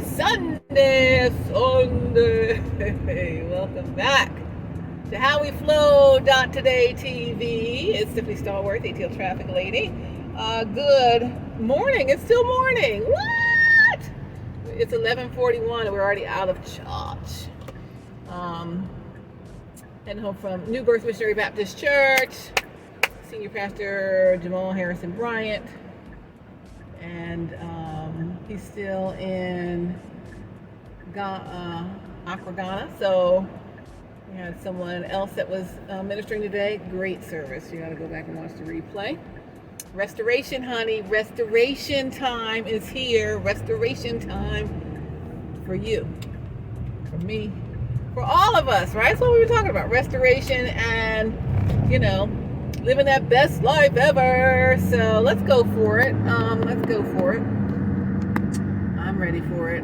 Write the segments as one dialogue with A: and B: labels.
A: Sunday, Sunday, Sunday. Welcome back to HowWeFlow.Today TV. It's simply Stallworth, ATL traffic lady. Good morning. It's still morning. What? It's 11:41 and we're already out of church. Heading home from New Birth Missionary Baptist Church. Senior Pastor Jamal Harrison Bryant. And he's still in Accra, Ghana. So we had someone else that was ministering today. Great service. You got to go back and watch the replay. Restoration, honey. Restoration time is here. Restoration time for you, for me, for all of us, right? That's what we were talking about. Restoration and, living that best life ever. So let's go for it. Let's go for it. I'm ready for it.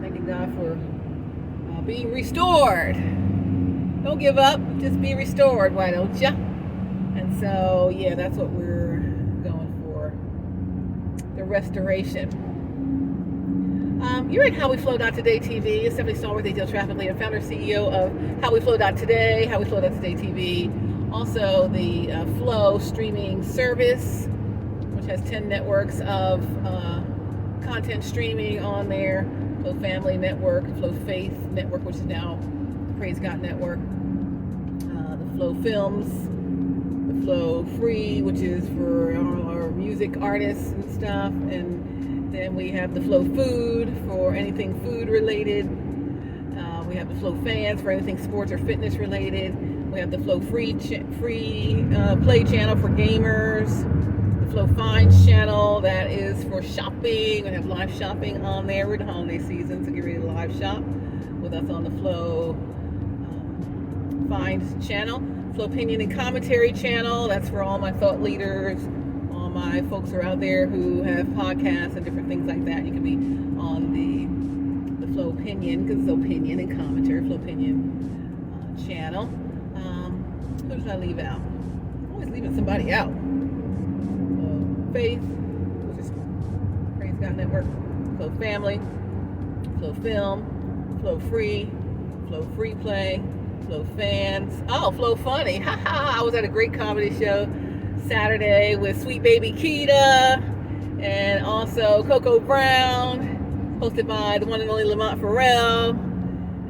A: Thanking God for being restored. Don't give up. Just be restored. Why don't ya? And so, yeah, that's what we're going for. The restoration. You're at HowWeFlow.Today TV. It's simply Stallworth, ATL traffic leader, founder, CEO of HowWeFlow.Today, HowWeFlow.Today TV. Also, the Flow streaming service, which has 10 networks of content streaming on there. Flow Family Network, Flow Faith Network, which is now Praise God Network. The Flow Films, the Flow Free, which is for our music artists and stuff. And then we have the Flow Food for anything food related. We have the Flow Fans for anything sports or fitness related. We have the Flow Free Play channel for gamers. The Flow Finds channel, that is for shopping. We have live shopping on there. We're in the holiday season, so get ready to live shop with us on the Flow Finds channel. Flow Opinion and Commentary channel, that's for all my thought leaders, all my folks who are out there who have podcasts and different things like that. You can be on the Flow Opinion, because it's opinion and commentary, Flow Opinion channel. Who did I leave out? I'm always leaving somebody out. Faith, which is Praise God Network, Flow Family, Flow Film, Flow Free Play, Flow Fans. Oh, Flow Funny. I was at a great comedy show Saturday with Sweet Baby Keita and also Coco Brown, hosted by the one and only Lamont Farrell.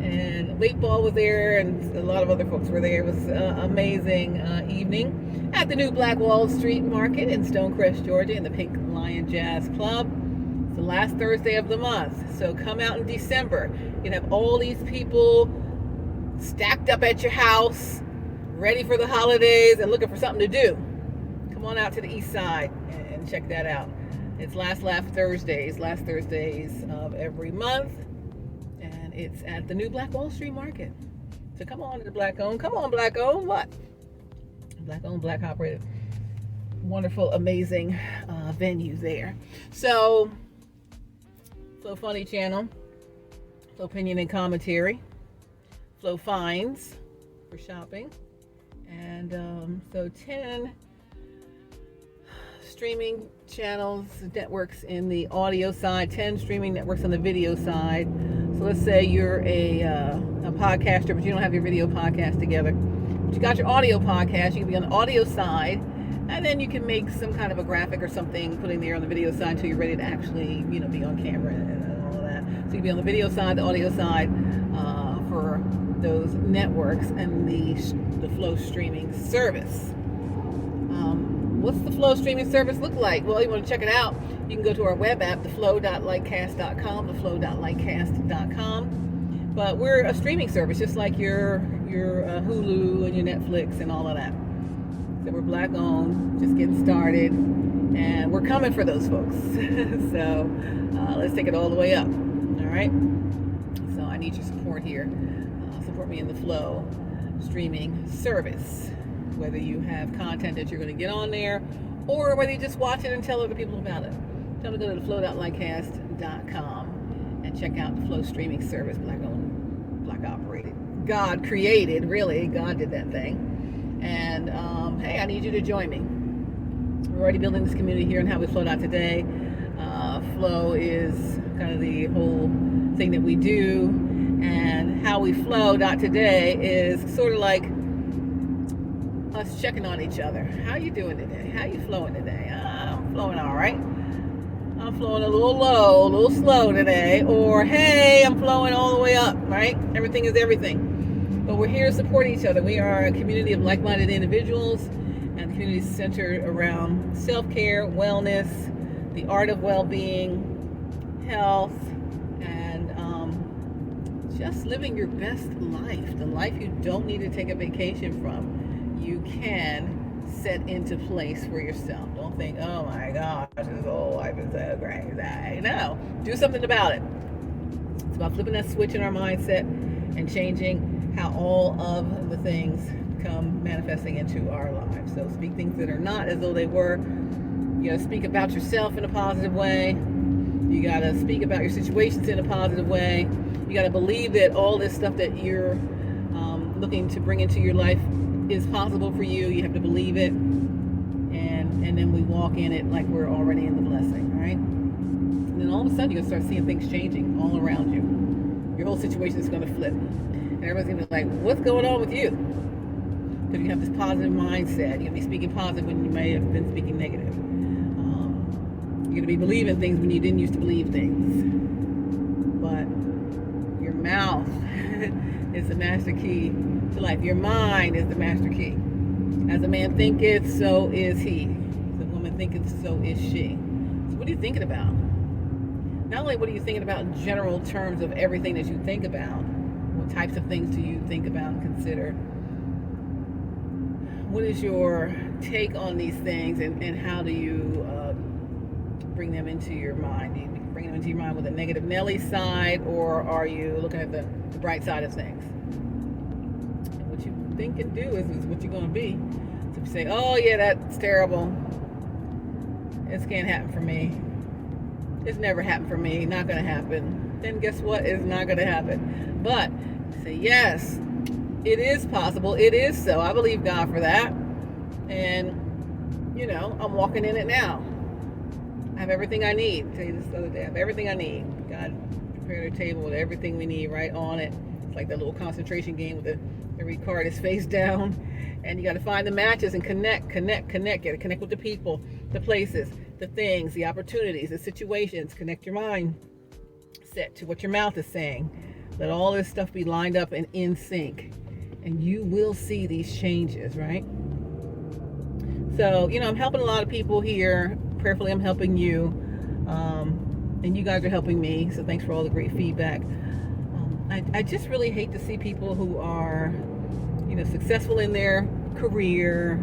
A: And Weight Ball was there, and a lot of other folks were there. It was an amazing evening at the new Black Wall Street Market in Stonecrest, Georgia, in the Pink Lion Jazz Club. It's the last Thursday of the month, so come out in December. You have all these people stacked up at your house, ready for the holidays and looking for something to do. Come on out to the east side and check that out. It's last Thursdays of every month. It's at the new Black Wall Street Market. So come on to the Black owned. Come on, Black owned. What? Black owned, Black operated. Wonderful, amazing venue there. So, Flow Funny channel, Flow Opinion and Commentary, Flow Finds for shopping, and so 10 streaming channels, networks in the audio side, 10 streaming networks on the video side. So let's say you're a podcaster, but you don't have your video podcast together. But you got your audio podcast. You can be on the audio side, and then you can make some kind of a graphic or something, putting there on the video side until you're ready to actually, be on camera and all of that. So you can be on the video side, the audio side, for those networks and the Flow streaming service. What's the Flow streaming service look like? Well, you want to check it out, you can go to our web app, theflow.lightcast.com, theflow.lightcast.com. But we're a streaming service, just like your Hulu and your Netflix and all of that. So we're Black owned, just getting started, and we're coming for those folks. So let's take it all the way up. All right. So I need your support here. Support me in the Flow streaming service. Whether you have content that you're going to get on there, or whether you just watch it and tell other people about it. Tell them to go to theflow.lightcast.com and check out the Flow streaming service, Black owned, Black operated. God created, really. God did that thing. And hey, I need you to join me. We're already building this community here in HowWeFlow.Today. Flow is kind of the whole thing that we do. And HowWeFlow.Today is sort of like us checking on each other. How you doing today? How you flowing today? I'm flowing all right. I'm flowing a little low, a little slow today. Or, hey, I'm flowing all the way up, right? Everything is everything. But we're here to support each other. We are a community of like-minded individuals, and the community is centered around self-care, wellness, the art of well-being, health, and just living your best life. The life you don't need to take a vacation from. You can set into place for yourself. Don't think, oh my gosh, this whole life is so crazy. No, do something about it. It's about flipping that switch in our mindset and changing how all of the things come manifesting into our lives. So speak things that are not as though they were. You gotta speak about yourself in a positive way. You gotta speak about your situations in a positive way. You gotta believe that all this stuff that you're looking to bring into your life is possible for you. You have to believe it, and then we walk in it like we're already in the blessing, right? And then all of a sudden you're gonna start seeing things changing all around you. Your whole situation is gonna flip, and everybody's gonna be like, what's going on with you? Because you have this positive mindset. You're gonna be speaking positive when you may have been speaking negative. You're gonna be believing things when you didn't used to believe things. But your mouth is the master key to life. Your mind is the master key. As a man thinketh, so is he. As a woman thinketh, so is she. So what are you thinking about? Not only what are you thinking about in general terms of everything that you think about, what types of things do you think about and consider? What is your take on these things, and how do you bring them into your mind? Do you bring them into your mind with a negative Nelly side, or are you looking at the bright side of things? And what you think and do is what you're going to be. So if you say, oh yeah, that's terrible, this can't happen for me, it's never happened for me, not going to happen, then guess what? It's not going to happen. But say, yes, it is possible, it is so. I believe God for that, and I'm walking in it now. I have everything I need. I'll tell you this the other day, I have everything I need. God prepared a table with everything we need right on it. It's like that little concentration game with every card is face down, and you got to find the matches and connect. You got to connect with the people, the places, the things, the opportunities, the situations. Connect your mind set to what your mouth is saying. Let all this stuff be lined up and in sync, and you will see these changes, right? So, I'm helping a lot of people here. Prayerfully, I'm helping you, and you guys are helping me, so thanks for all the great feedback. I just really hate to see people who are, successful in their career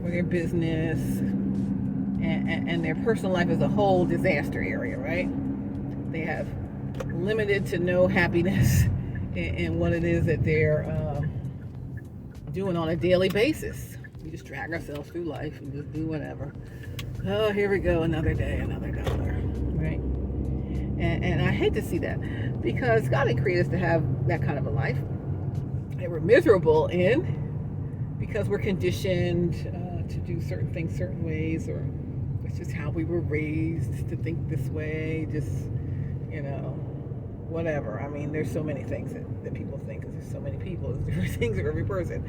A: or their business, and their personal life as a whole disaster area, right? They have limited to no happiness in what it is that they're doing on a daily basis. We just drag ourselves through life and just do whatever. Oh, here we go, another day, another dollar, right? And I hate to see that, because God didn't create us to have that kind of a life that we're miserable in, because we're conditioned to do certain things certain ways, or it's just how we were raised to think this way, just, whatever. I mean, there's so many things that people think, because there's so many people, there's different things for every person.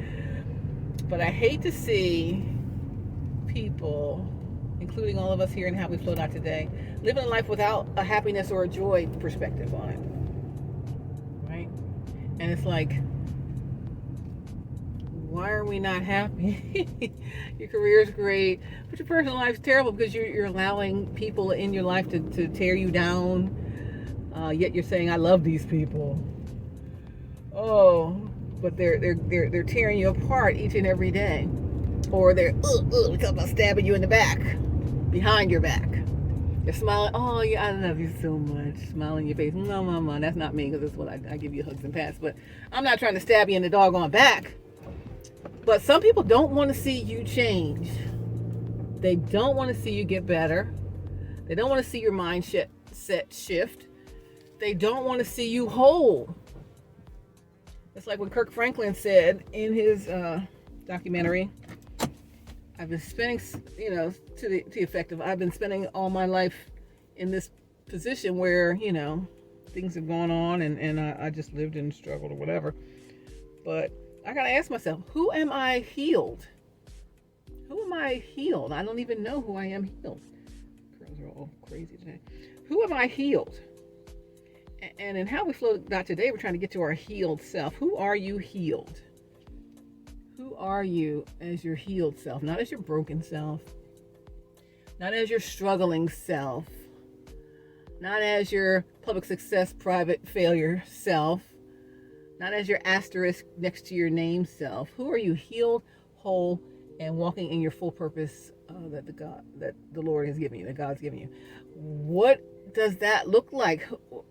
A: But I hate to see people, including all of us here in HowWeFlow.Today, living a life without a happiness or a joy perspective on it, right? And it's like, why are we not happy? Your career's great, but your personal life's terrible because you're allowing people in your life to tear you down, yet you're saying, I love these people. Oh, but they're tearing you apart each and every day. Or they're talking about stabbing you in the back, behind your back. They're smiling, oh yeah, I love you so much, smiling in your face. No, mama, that's not me, because that's what I give you hugs and pats. But I'm not trying to stab you in the doggone back. But some people don't want to see you change. They don't want to see you get better. They don't want to see your mindset shift. They don't want to see you whole. It's like when Kirk Franklin said in his documentary, I've been spending, to the effect of, I've been spending all my life in this position where, things have gone on and I just lived and struggled or whatever. But I got to ask myself, who am I healed? Who am I healed? I don't even know who I am healed. Girls are all crazy today. Who am I healed? And in HowWeFlow.Today, we're trying to get to our healed self. Who are you healed? Who are you as your healed self? Not as your broken self. Not as your struggling self. Not as your public success, private failure self. Not as your asterisk next to your name self. Who are you healed, whole, and walking in your full purpose that the Lord has given you, that God's given you? What does that look like?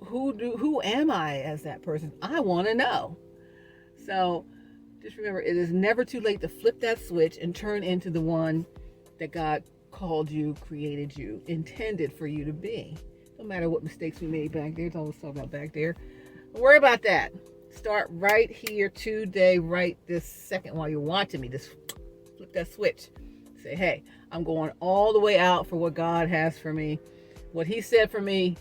A: Who am I as that person? I want to know. So just remember, it is never too late to flip that switch and turn into the one that God called you, created you, intended for you to be. No matter what mistakes we made back there. It's always talk about back there. Don't worry about that. Start right here today, right this second while you're watching me. Just flip that switch. Say, hey, I'm going all the way out for what God has for me. What he said for me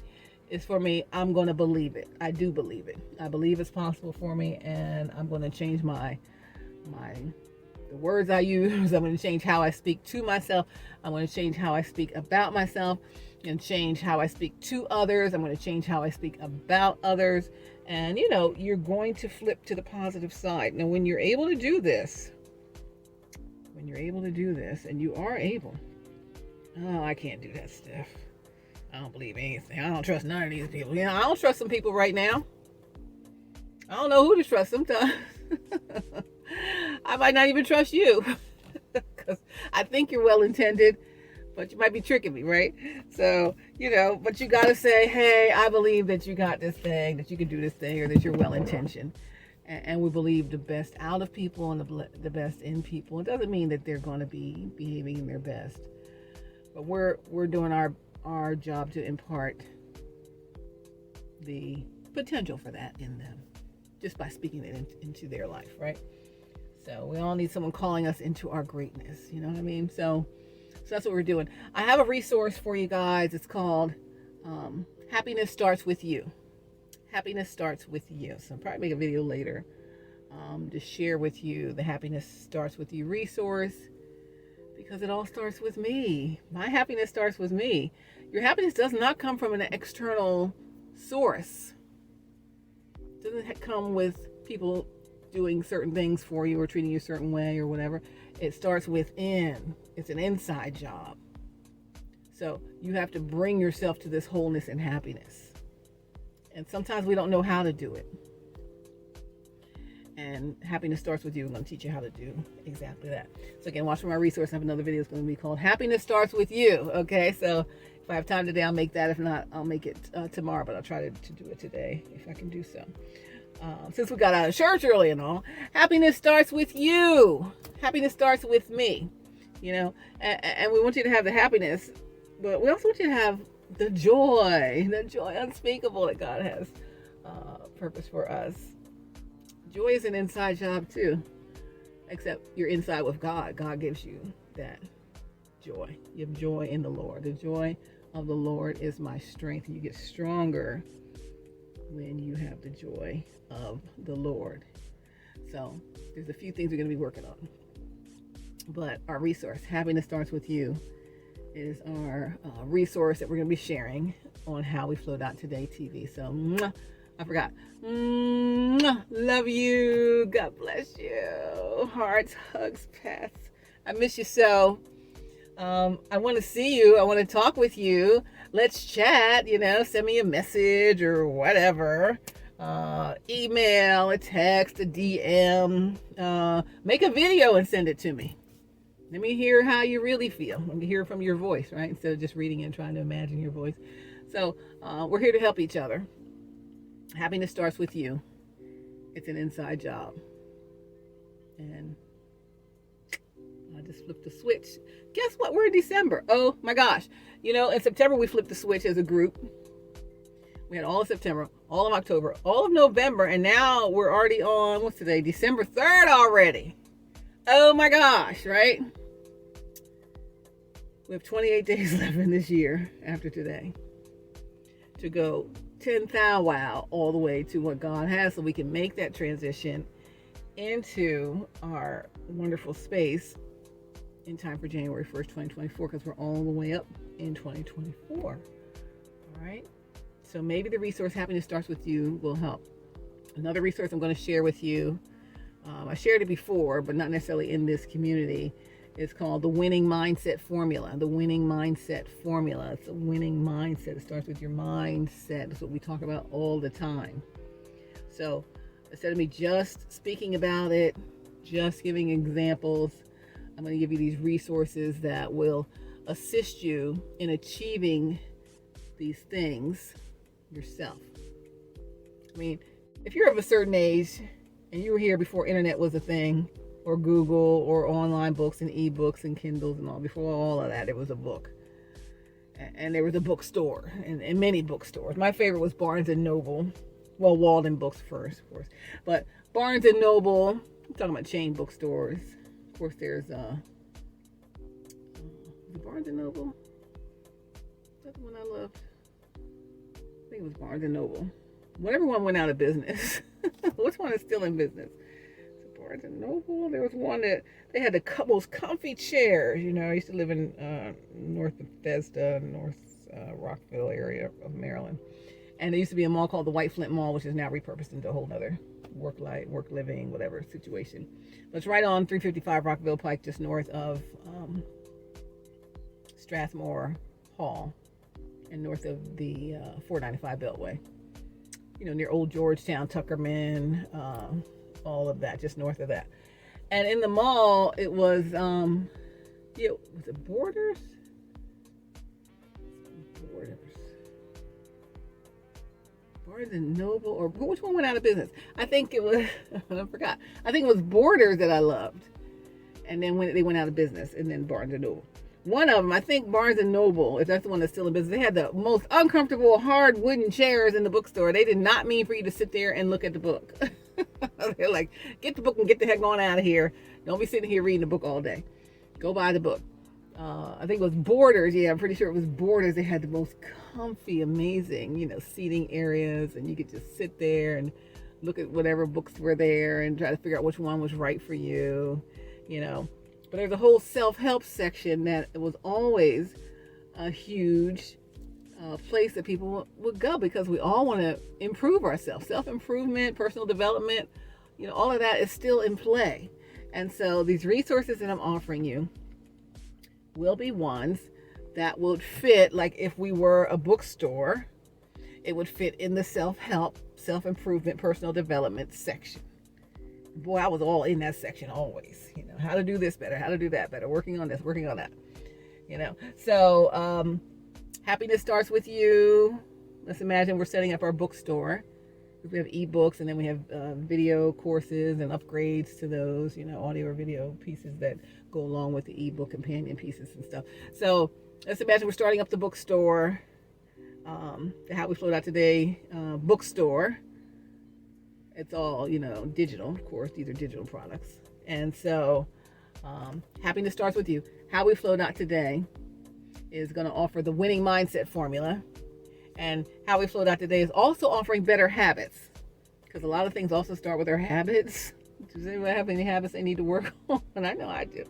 A: is for me. I'm going to believe it. I do believe it. I believe it's possible for me, and I'm going to change the words I use. I'm going to change how I speak to myself. I'm going to change how I speak about myself and change how I speak to others. I'm going to change how I speak about others. And, you're going to flip to the positive side. Now, when you're able to do this, and you are able, oh, I can't do that stuff. I don't believe anything. I don't trust none of these people. I don't trust some people right now. I don't know who to trust sometimes. I might not even trust you because I think you're well-intended, but you might be tricking me, right? So, but you got to say, hey, I believe that you got this thing, that you can do this thing, or that you're well-intentioned. And we believe the best out of people and the best in people. It doesn't mean that they're going to be behaving their best, but we're doing our job to impart the potential for that in them just by speaking it into their life, right? So we all need someone calling us into our greatness. You know what I mean? So that's what we're doing. I have a resource for you guys. It's called Happiness Starts With You. Happiness Starts With You. So I'll probably make a video later to share with you the Happiness Starts With You resource, because it all starts with me. My happiness starts with me. Your happiness does not come from an external source. It doesn't come with people doing certain things for you or treating you a certain way or whatever. It starts within. It's an inside job. So you have to bring yourself to this wholeness and happiness. And sometimes we don't know how to do it. And happiness starts with you. I'm going to teach you how to do exactly that. So again, watch for my resource. I have another video. It's going to be called Happiness Starts With You. Okay, so if I have time today, I'll make that. If not, I'll make it tomorrow, but I'll try to do it today if I can do so. Since we got out of church early and all, happiness starts with you. Happiness starts with me, and we want you to have the happiness, but we also want you to have the joy unspeakable that God has purpose for us. Joy is an inside job too, except you're inside with God. God gives you that joy. You have joy in the Lord. The joy of the Lord is my strength. You get stronger when you have the joy of the Lord. So there's a few things we're going to be working on. But our resource, Happiness Starts With You, is our resource that we're going to be sharing on HowWeFlow.Today TV. So I forgot. Love you. God bless you. Hearts, hugs, pats. I miss you so. I want to see you. I want to talk with you. Let's chat, send me a message or whatever. Email, a text, a DM. Make a video and send it to me. Let me hear how you really feel. Let me hear from your voice, right? Instead of just reading and trying to imagine your voice. So we're here to help each other. Happiness starts with you. It's an inside job. And I just flipped the switch. Guess what? We're in December. Oh my gosh. In September we flipped the switch as a group. We had all of September, all of October, all of November, and now we're already on, what's today? December 3rd already. Oh my gosh, right? We have 28 days left in this year after today. to go 10,000 wow all the way to what God has, so we can make that transition into our wonderful space in time for January 1st, 2024, because we're all the way up in 2024. All right. So maybe the resource Happiness Starts With You will help. Another resource I'm going to share with you, I shared it before, but not necessarily in this community. It's called the Winning Mindset Formula. The Winning Mindset Formula. It's a winning mindset. It starts with your mindset. That's what we talk about all the time. So instead of me just speaking about it, just giving examples, I'm going to give you these resources that will assist you in achieving these things yourself. I mean, if you're of a certain age and you were here before internet was a thing, or Google, or online books and ebooks and Kindles and all, before all of that, it was a book. And there was a bookstore, and many bookstores. My favorite was Barnes and Noble. Well, Walden Books first, of course. But Barnes and Noble, I'm talking about chain bookstores. Of course, there's Barnes and Noble. Is that the one I loved? I think it was Barnes and Noble. Whatever one went out of business. Which one is still in business? Barnes and Noble. There was one that they had the most comfy chairs. You know, I used to live in North Bethesda, North Rockville area of Maryland, and there used to be a mall called the White Flint Mall, which is now repurposed into a whole nother work living, whatever situation. But it's right on 355 Rockville Pike, just north of Strathmore Hall, and north of the 495 Beltway. You know, near Old Georgetown, Tuckerman. All of that, just north of that. And in the mall, it was, was it Borders? Barnes and Noble, or which one went out of business? I think it was, I forgot. I think it was Borders that I loved. And then when they went out of business, and then Barnes and Noble. One of them, I think Barnes and Noble, if that's the one that's still in business, they had the most uncomfortable hard wooden chairs in the bookstore. They did not mean for you to sit there and look at the book. They're like, get the book and get the heck on out of here. Don't be sitting here reading the book all day. Go buy the book. I think it was Borders. Yeah, I'm pretty sure it was Borders. They had the most comfy, amazing, seating areas, and you could just sit there and look at whatever books were there and try to figure out which one was right for you, But there's a whole self-help section that was always a huge place that people would go, because we all want to improve ourselves. Self-improvement, personal development, all of that is still in play. And so these resources that I'm offering you will be ones that would fit, like if we were a bookstore, it would fit in the self-help, self-improvement, personal development section. Boy, I was all in that section always. How to do this better, how to do that better, working on this, working on that. So happiness starts with you. Let's imagine we're setting up our bookstore. We have ebooks, and then we have video courses and upgrades to those, audio or video pieces that go along with the ebook companion pieces and stuff. So let's imagine we're starting up the bookstore, the HowWeFlow.Today bookstore. It's all, digital, of course. These are digital products. And so happiness starts with you. HowWeFlow.Today is going to offer the winning mindset formula. And HowWeFlow.Today is also offering better habits, because a lot of things also start with our habits. Does anyone have any habits they need to work on? And I know I do.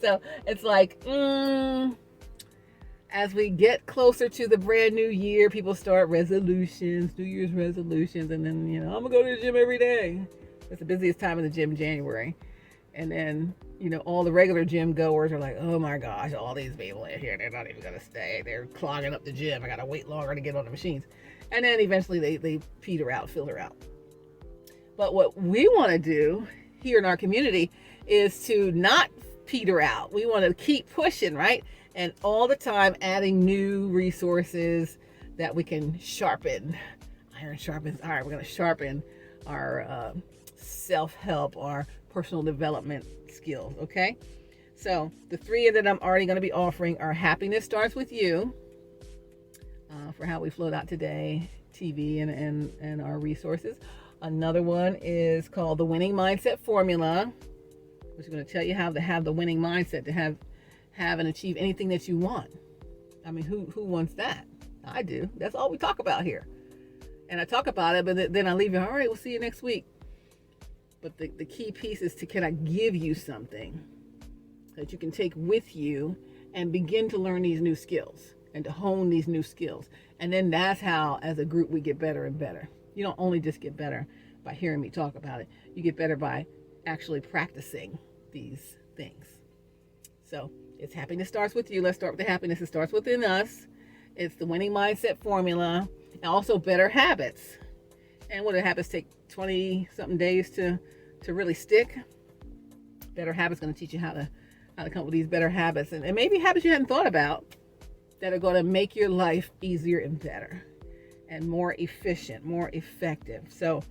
A: So it's like, as we get closer to the brand new year, people start resolutions, New Year's resolutions, and then, I'm going to go to the gym every day. It's the busiest time in the gym, January. And then, all the regular gym goers are like, oh my gosh, all these people in here, they're not even going to stay. They're clogging up the gym. I got to wait longer to get on the machines. And then eventually they filter out. But what we want to do here in our community is to not peter out. We want to keep pushing, right? And all the time adding new resources that we can sharpen. Iron sharpens iron. We're going to sharpen our self-help, our personal development skills, okay? So the three that I'm already going to be offering are Happiness Starts With You for HowWeFlow.Today TV and our resources. Another one is called the Winning Mindset Formula, which is going to tell you how to have the winning mindset, to have and achieve anything that you want. I mean, who wants that? I do. That's all we talk about here. And I talk about it, but then I leave you, all right, we'll see you next week. But the key piece is to, can I give you something that you can take with you and begin to learn these new skills and to hone these new skills. And then that's how, as a group, we get better and better. You don't only just get better by hearing me talk about it. You get better by actually practicing these things. So it's happiness starts with you. Let's start with the happiness. It starts within us. It's the winning mindset formula, and also better habits. And what do habits take 20 something days to really stick? Better habits going to teach you how to come up with these better habits, and maybe habits you hadn't thought about that are going to make your life easier and better and more efficient, more effective. So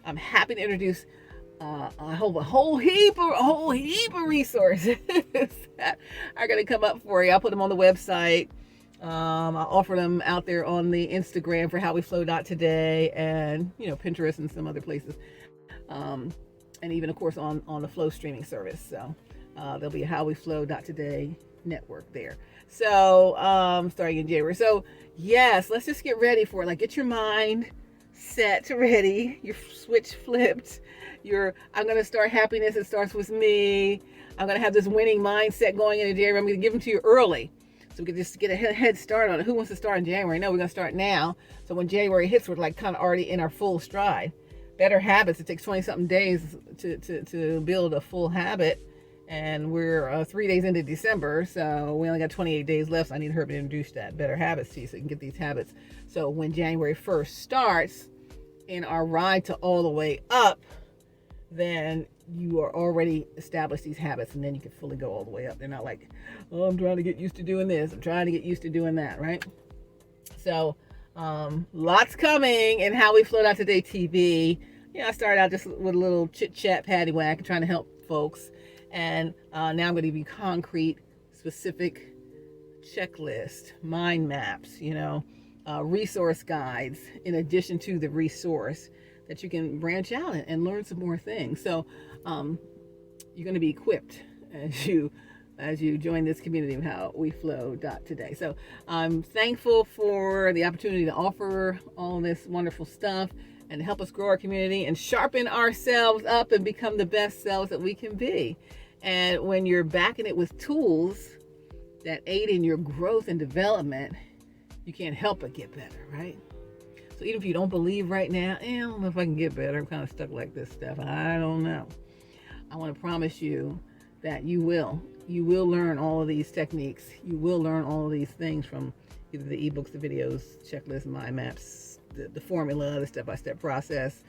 A: I'm happy to introduce I hope a whole heap of resources that are going to come up for you. I'll put them on the website. I'll offer them out there on the Instagram for HowWeFlow.Today, and Pinterest and some other places, and even of course on the Flow streaming service. So there'll be a HowWeFlow.Today network there. So starting in January. So yes, let's just get ready for it. Like, get your mind set ready, your switch flipped. I'm going to start happiness. It starts with me. I'm going to have this winning mindset going into January. I'm going to give them to you early, so we can just get a head start on it. Who wants to start in January? No, we're going to start now. So when January hits, we're like kind of already in our full stride. Better habits. It takes 20 something days to build a full habit. And we're 3 days into December, so we only got 28 days left. So I need her to introduce that better habits to you so you can get these habits. So when January 1st starts in our ride to all the way up, then you are already established these habits, and then you can fully go all the way up. They're not like, oh, I'm trying to get used to doing this. I'm trying to get used to doing that, right? So lots coming in HowWeFlow.Today TV. I started out just with a little chit-chat, paddywhack, trying to help folks. And now I'm going to give you concrete, specific checklist, mind maps, resource guides, in addition to the resource that you can branch out and learn some more things. So you're going to be equipped as you join this community of HowWeFlow.Today. So I'm thankful for the opportunity to offer all this wonderful stuff and to help us grow our community and sharpen ourselves up and become the best selves that we can be. And when you're backing it with tools that aid in your growth and development, you can't help but get better, right? So even if you don't believe right now, I don't know if I can get better, I'm kind of stuck like this stuff, I don't know. I want to promise you that you will learn all of these techniques. You will learn all of these things from either the ebooks, the videos, checklists, mind maps, the formula, the step-by-step process.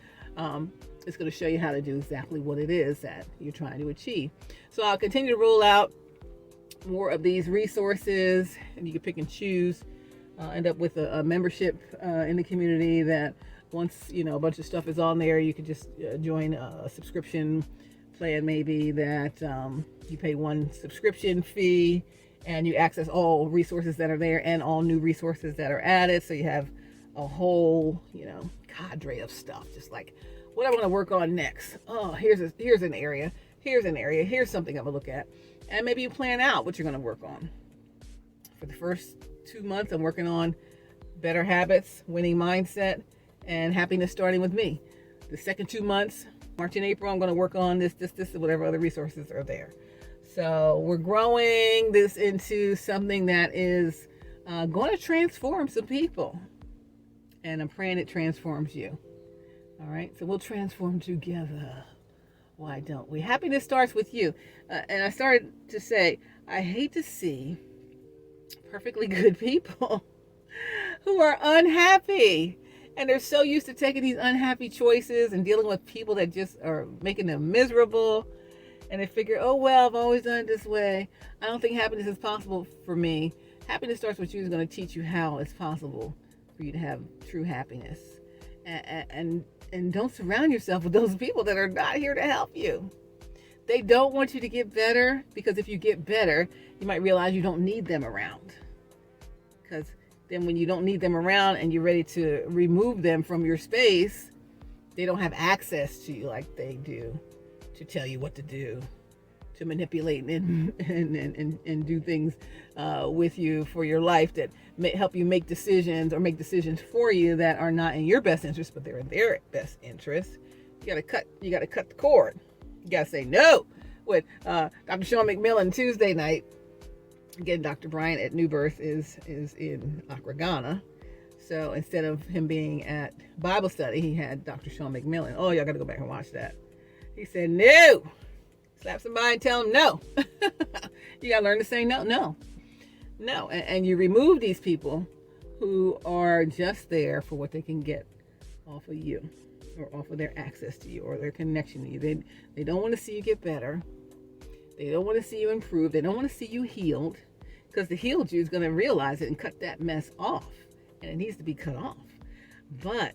A: It's going to show you how to do exactly what it is that you're trying to achieve. So I'll continue to roll out more of these resources, and you can pick and choose. End up with a membership in the community that once a bunch of stuff is on there, you can just join a subscription plan, maybe that you pay one subscription fee and you access all resources that are there and all new resources that are added. So you have a whole cadre of stuff, just like, what I want to work on next. Oh, here's an area. Here's something I'm gonna look at. And maybe you plan out what you're gonna work on. For the first 2 months, I'm working on better habits, winning mindset, and happiness starting with me. The second 2 months, March and April, I'm gonna work on this, whatever other resources are there. So we're growing this into something that is going to transform some people. And I'm praying it transforms you. All right, so we'll transform together. Why don't we? Happiness starts with you. And I started to say, I hate to see perfectly good people who are unhappy. And they're so used to taking these unhappy choices and dealing with people that just are making them miserable. And they figure, oh, well, I've always done it this way. I don't think happiness is possible for me. Happiness starts with you is going to teach you how it's possible for you to have true happiness. And don't surround yourself with those people that are not here to help you. They don't want you to get better, because if you get better, you might realize you don't need them around. Because then when you don't need them around and you're ready to remove them from your space, they don't have access to you like they do to tell you what to do to manipulate and do things with you for your life that may help you make decisions or make decisions for you that are not in your best interest, but they're in their best interest. You gotta cut the cord. You gotta say no. With Dr. Sean McMillan Tuesday night. Again, Dr. Bryant at New Birth is in Accra, Ghana. So instead of him being at Bible study, he had Dr. Sean McMillan. Oh, y'all got to go back and watch that. He said, no. Slap somebody and tell them no. You got to learn to say no. No. And you remove these people who are just there for what they can get off of you or off of their access to you or their connection to you. They don't want to see you get better. They don't want to see you improve. They don't want to see you healed, because the healed you is going to realize it and cut that mess off. And it needs to be cut off. But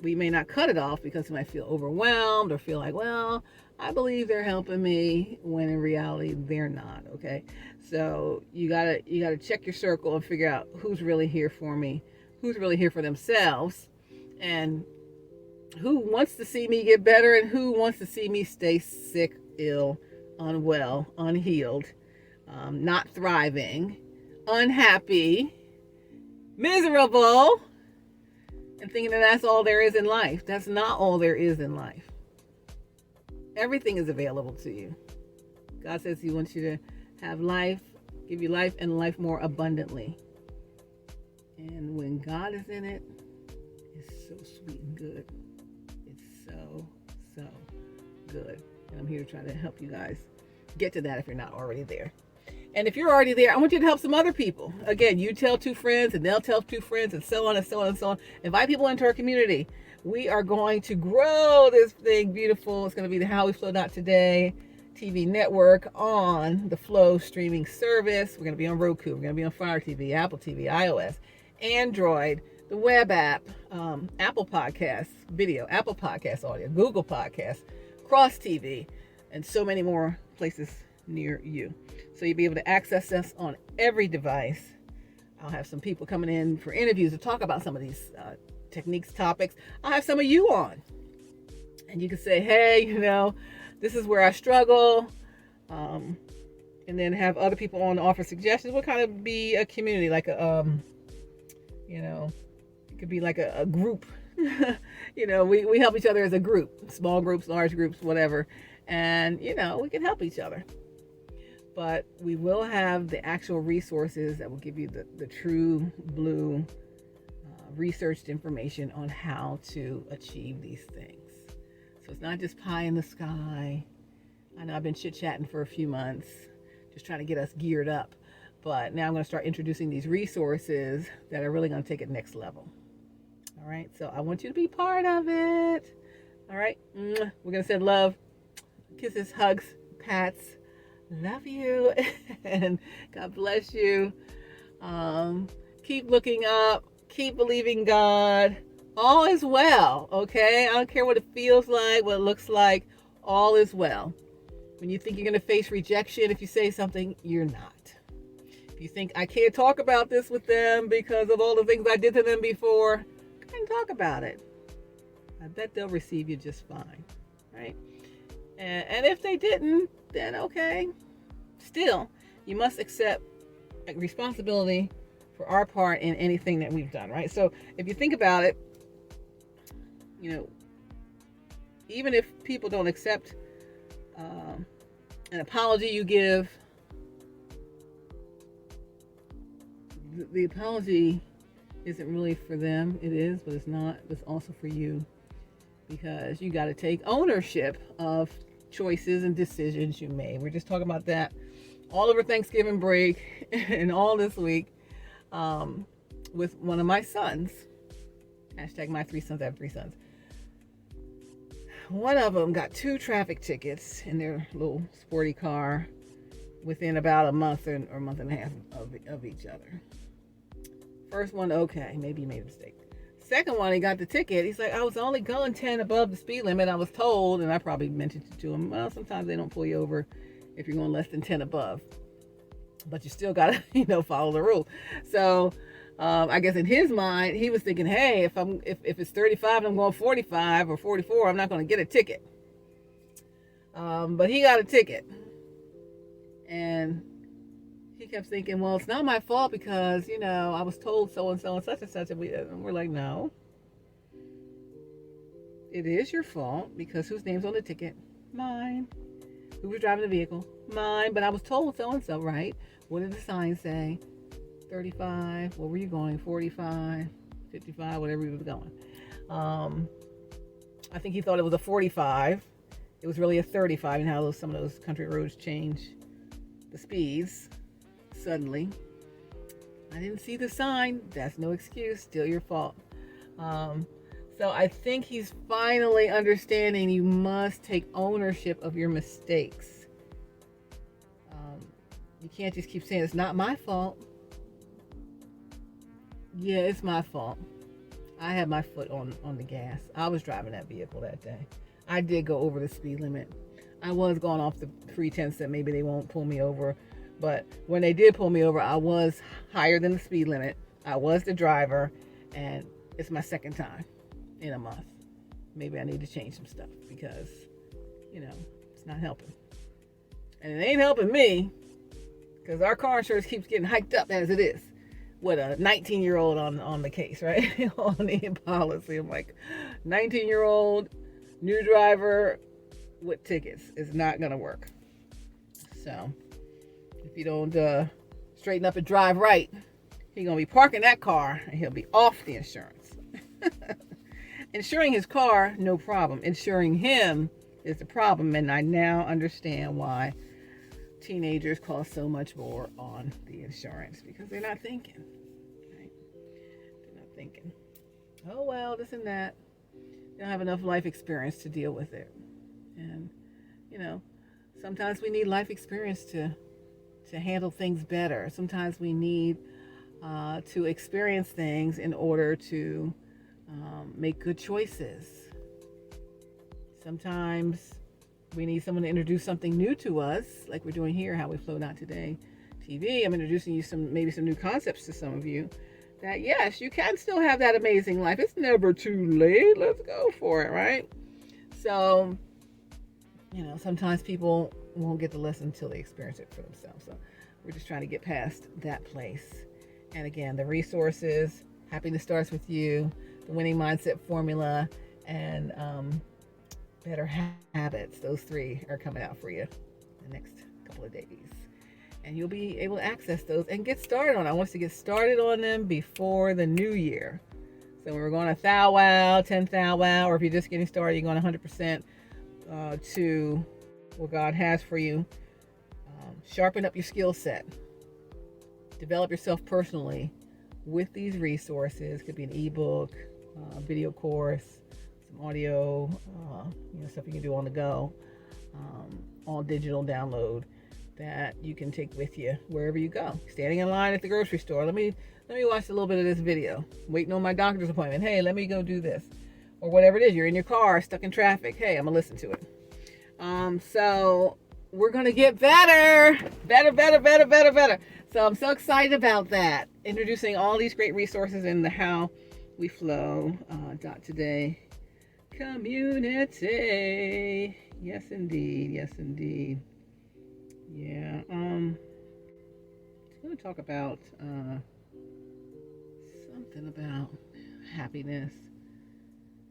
A: we may not cut it off because we might feel overwhelmed or feel like, well, I believe they're helping me, when in reality they're not. Okay, so you gotta check your circle and figure out who's really here for me, who's really here for themselves, and who wants to see me get better and who wants to see me stay sick, ill, unwell, unhealed, not thriving, unhappy, miserable, and thinking that that's all there is in life. That's not all there is in life. Everything is available to you. God says he wants you to have life, give you life, and life more abundantly. And when God is in it, it's so sweet and good. It's so good. And I'm here to try to help you guys get to that if you're not already there. And if you're already there, I want you to help some other people. Again, you tell 2 friends and they'll tell 2 friends, and so on and so on and so on. Invite people into our community. We are going to grow this thing beautiful. It's going to be the HowWeFlow.Today TV network on the Flow streaming service. We're going to be on Roku. We're going to be on Fire TV, Apple TV, iOS, Android, the web app, Apple Podcasts video, Apple Podcasts audio, Google Podcasts, Cross TV, and so many more places near you. So you'll be able to access us on every device. I'll have some people coming in for interviews to talk about some of these techniques, topics. I'll have some of you on. And you can say, hey, this is where I struggle. And then have other people on to offer suggestions. We'll kind of be a community, like a, it could be like a group. We help each other as a group, small groups, large groups, whatever. And, we can help each other. But we will have the actual resources that will give you the true blue researched information on how to achieve these things. So it's not just pie in the sky. I know I've been chit-chatting for a few months, just trying to get us geared up. But now I'm going to start introducing these resources that are really going to take it next level. All right, so I want you to be part of it. All right, we're going to send love, kisses, hugs, pats. Love you, and God bless you. Keep looking up, keep believing God. All is well, okay? I don't care what it feels like, what it looks like. All is well. When you think you're going to face rejection if you say something, you're not. If you think, I can't talk about this with them because of all the things I did to them before, go ahead and talk about it. I bet they'll receive you just fine, right? And if they didn't, then okay. Still, you must accept responsibility for our part in anything that we've done, right? So if you think about it, even if people don't accept an apology you give, the apology isn't really for them. It is, but it's not. It's also for you, because you got to take ownership of choices and decisions you made. We're just talking about that all over Thanksgiving break and all this week with one of my sons. Hashtag my 3 sons. I have 3 sons. One of them got 2 traffic tickets in their little sporty car within about a month or a month and a half of each other. First one, okay, maybe he made a mistake. Second one, he got the ticket. He's like, I was only going 10 above the speed limit, I was told. And I probably mentioned it to him. Well, sometimes they don't pull you over if you're going less than 10 above. But you still got to, follow the rule. So I guess in his mind, he was thinking, hey, if it's 35 and I'm going 45 or 44, I'm not going to get a ticket. But he got a ticket. And he kept thinking, well, it's not my fault because, I was told so and so and such and such. And we're like, no, it is your fault because whose name's on the ticket? Mine. Who was driving the vehicle? Mine. But I was told so and so, right? What did the sign say? 35. Where were you going? 45, 55, whatever you were going. I think he thought it was a 45. It was really a 35, and how some of those country roads change the speeds suddenly. I didn't see the sign. That's no excuse. Still your fault. So I think he's finally understanding you must take ownership of your mistakes. You can't just keep saying it's not my fault. Yeah, it's my fault. I had my foot on the gas. I was driving that vehicle that day. I did go over the speed limit. I was going off the pretense that maybe they won't pull me over. But when they did pull me over, I was higher than the speed limit. I was the driver. And it's my second time in a month. Maybe I need to change some stuff because, it's not helping. And it ain't helping me because our car insurance keeps getting hiked up as it is. With a 19-year-old on the case, right? On the policy. I'm like, 19-year-old, new driver with tickets is not going to work. So, if you don't straighten up and drive right, he's going to be parking that car and he'll be off the insurance. Insuring his car, no problem. Insuring him is the problem, and I now understand why teenagers cost so much more on the insurance because they're not thinking, right? They're not thinking, oh well, this and that. They don't have enough life experience to deal with it. And sometimes we need life experience to handle things better. Sometimes we need to experience things in order to make good choices. Sometimes we need someone to introduce something new to us, like we're doing here, HowWeFlow.Today TV. I'm introducing you some new concepts to some of you that, yes, you can still have that amazing life. It's never too late. Let's go for it, right? So, sometimes people won't get the lesson until they experience it for themselves. So we're just trying to get past that place. And again, the resources, happiness starts with you, the winning mindset formula, and better habits. Those 3 are coming out for you in the next couple of days. And you'll be able to access those and get started on it. I want us to get started on them before the new year. So when we're going to Thou Wow, 10 Thou Wow, or if you're just getting started, you're going 100% to what God has for you. Sharpen up your skill set. Develop yourself personally with these resources. Could be an ebook, video course, some audio, stuff you can do on the go, all digital download that you can take with you wherever you go. Standing in line at the grocery store. Let me watch a little bit of this video. Waiting on my doctor's appointment. Hey, let me go do this. Or whatever it is. You're in your car, stuck in traffic. Hey, I'm going to listen to it. So we're going to get better. Better. So I'm so excited about that. Introducing all these great resources in the HowWeFlow.Today community. Yes, indeed. Yeah. I'm going to talk about something about happiness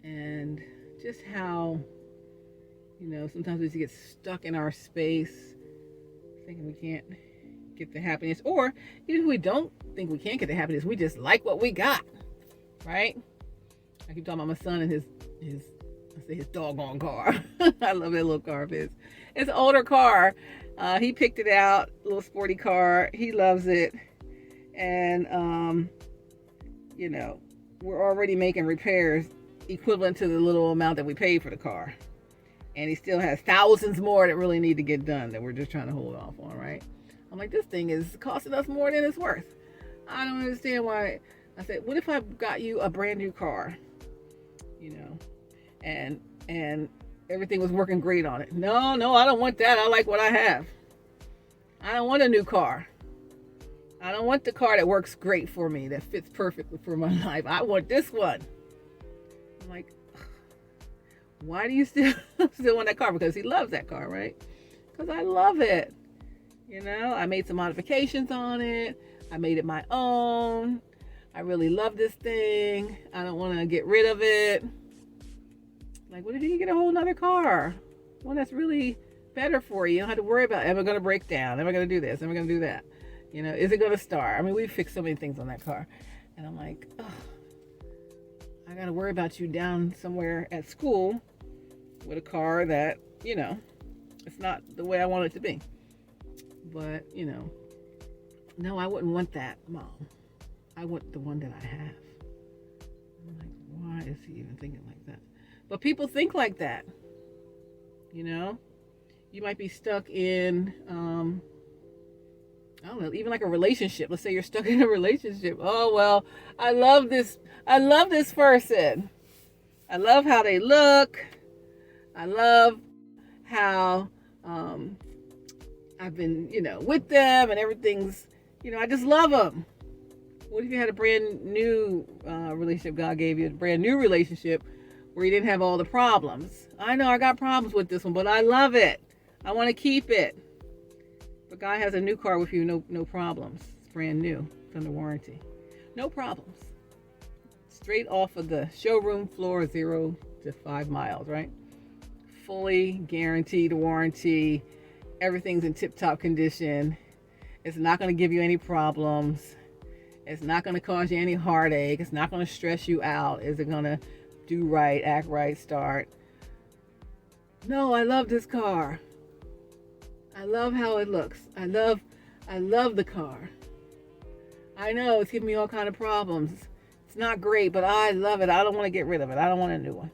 A: and just how, sometimes we just get stuck in our space thinking we can't get the happiness, or even if we don't think we can't get the happiness, we just like what we got, right? I keep talking about my son and his doggone car. I love that little car of his. It's an older car. He picked it out, a little sporty car. He loves it. And, we're already making repairs equivalent to the little amount that we paid for the car. And he still has thousands more that really need to get done that we're just trying to hold off on, right? I'm like, this thing is costing us more than it's worth. I don't understand why. I said, what if I got you a brand new car? And everything was working great on it. No, I don't want that. I like what I have. I don't want a new car. I don't want the car that works great for me, that fits perfectly for my life. I want this one. I'm like, why do you still want that car? Because he loves that car, right? Because I love it. You know, I made some modifications on it. I made it my own. I really love this thing. I don't want to get rid of it. Like, what if you get a whole nother car? One that's really better for you. You don't have to worry about, am I going to break down? Am I going to do this? Am I going to do that? You know, is it going to start? I mean, we fixed so many things on that car. And I'm like, oh, I got to worry about you down somewhere at school with a car that, you know, it's not the way I want it to be. But, you know, no, I wouldn't want that, Mom. I want the one that I have. I'm like, why is he even thinking like that? But people think like that. You know, you might be stuck in, I don't know, even like a relationship. Let's say you're stuck in a relationship. Oh, well, I love this person. I love how they look. I love how I've been, you know, with them and everything's, you know, I just love them. What if you had a brand new relationship God gave you, a brand new relationship where you didn't have all the problems? I know I got problems with this one, but I love it. I want to keep it. But God has a new car with you, no problems. It's brand new. It's under warranty. No problems. Straight off of the showroom floor, 0 to 5 miles, right? Fully guaranteed warranty. Everything's in tip-top condition. It's not going to give you any problems. It's not going to cause you any heartache. It's not going to stress you out. Is it going to do right, act right, start? No, I love this car. I love how it looks. I love the car. I know it's giving me all kind of problems. It's not great, but I love it. I don't want to get rid of it. I don't want a new one.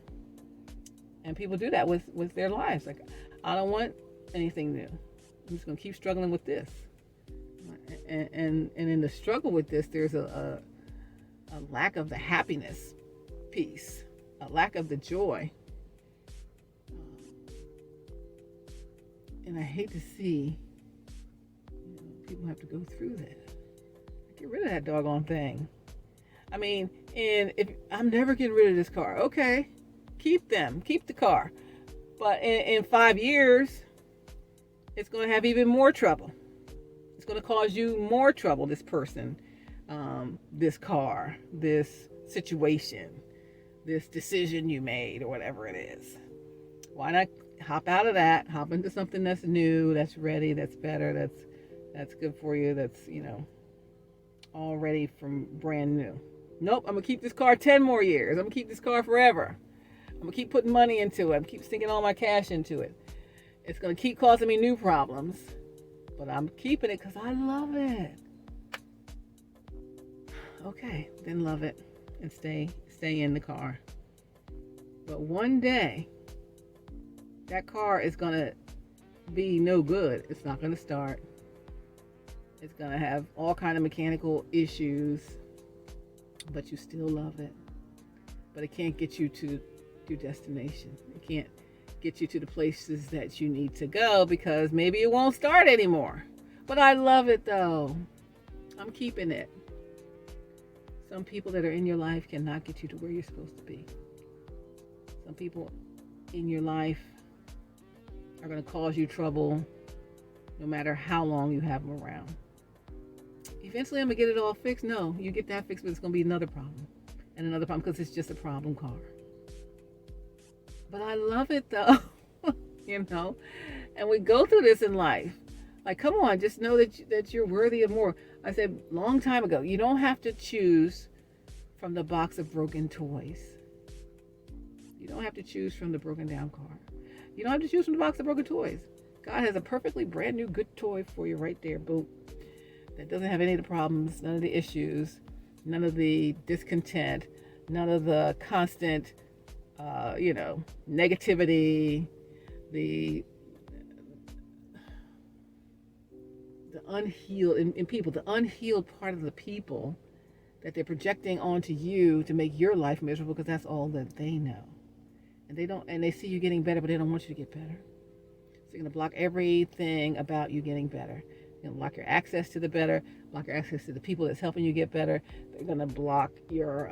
A: And people do that with their lives. Like, I don't want anything new. I'm just going to keep struggling with this. And in the struggle with this, there's a lack of the happiness piece, a lack of the joy. And I hate to see, you know, people have to go through that. Get rid of that doggone thing. I mean, and if I'm never getting rid of this car, okay, keep the car. But in 5 years, it's going to have even more trouble. It's going to cause you more trouble, this person, this car, this situation, this decision you made, or whatever it is. Why not hop out of that, hop into something that's new, that's ready, that's better, that's good for you, that's, you know, all ready from brand new. Nope, I'm going to keep this car 10 more years. I'm going to keep this car forever. I'm going to keep putting money into it. I'm keep sinking all my cash into it. It's going to keep causing me new problems, but I'm keeping it because I love it. Okay, then love it and stay in the car. But one day, that car is going to be no good. It's not going to start. It's going to have all kind of mechanical issues, but you still love it. But it can't get you to your destination. It can't get you to the places that you need to go because maybe it won't start anymore. But I love it though. I'm keeping it. Some people that are in your life cannot get you to where you're supposed to be. Some people in your life are going to cause you trouble no matter how long you have them around. Eventually I'm going to get it all fixed. No, you get that fixed, but it's going to be another problem and another problem because it's just a problem car. But I love it though, you know, and we go through this in life. Like, come on, just know that you're worthy of more. I said long time ago, you don't have to choose from the box of broken toys. You don't have to choose from the broken down car. You don't have to choose from the box of broken toys. God has a perfectly brand new good toy for you right there, boom. That doesn't have any of the problems, none of the issues, none of the discontent, none of the constant, negativity, the unhealed in people, the unhealed part of the people that they're projecting onto you to make your life miserable because that's all that they know. And they see you getting better, but they don't want you to get better. So you're going to block everything about you getting better. You're going to block your access to the better, block your access to the people that's helping you get better. They're going to block your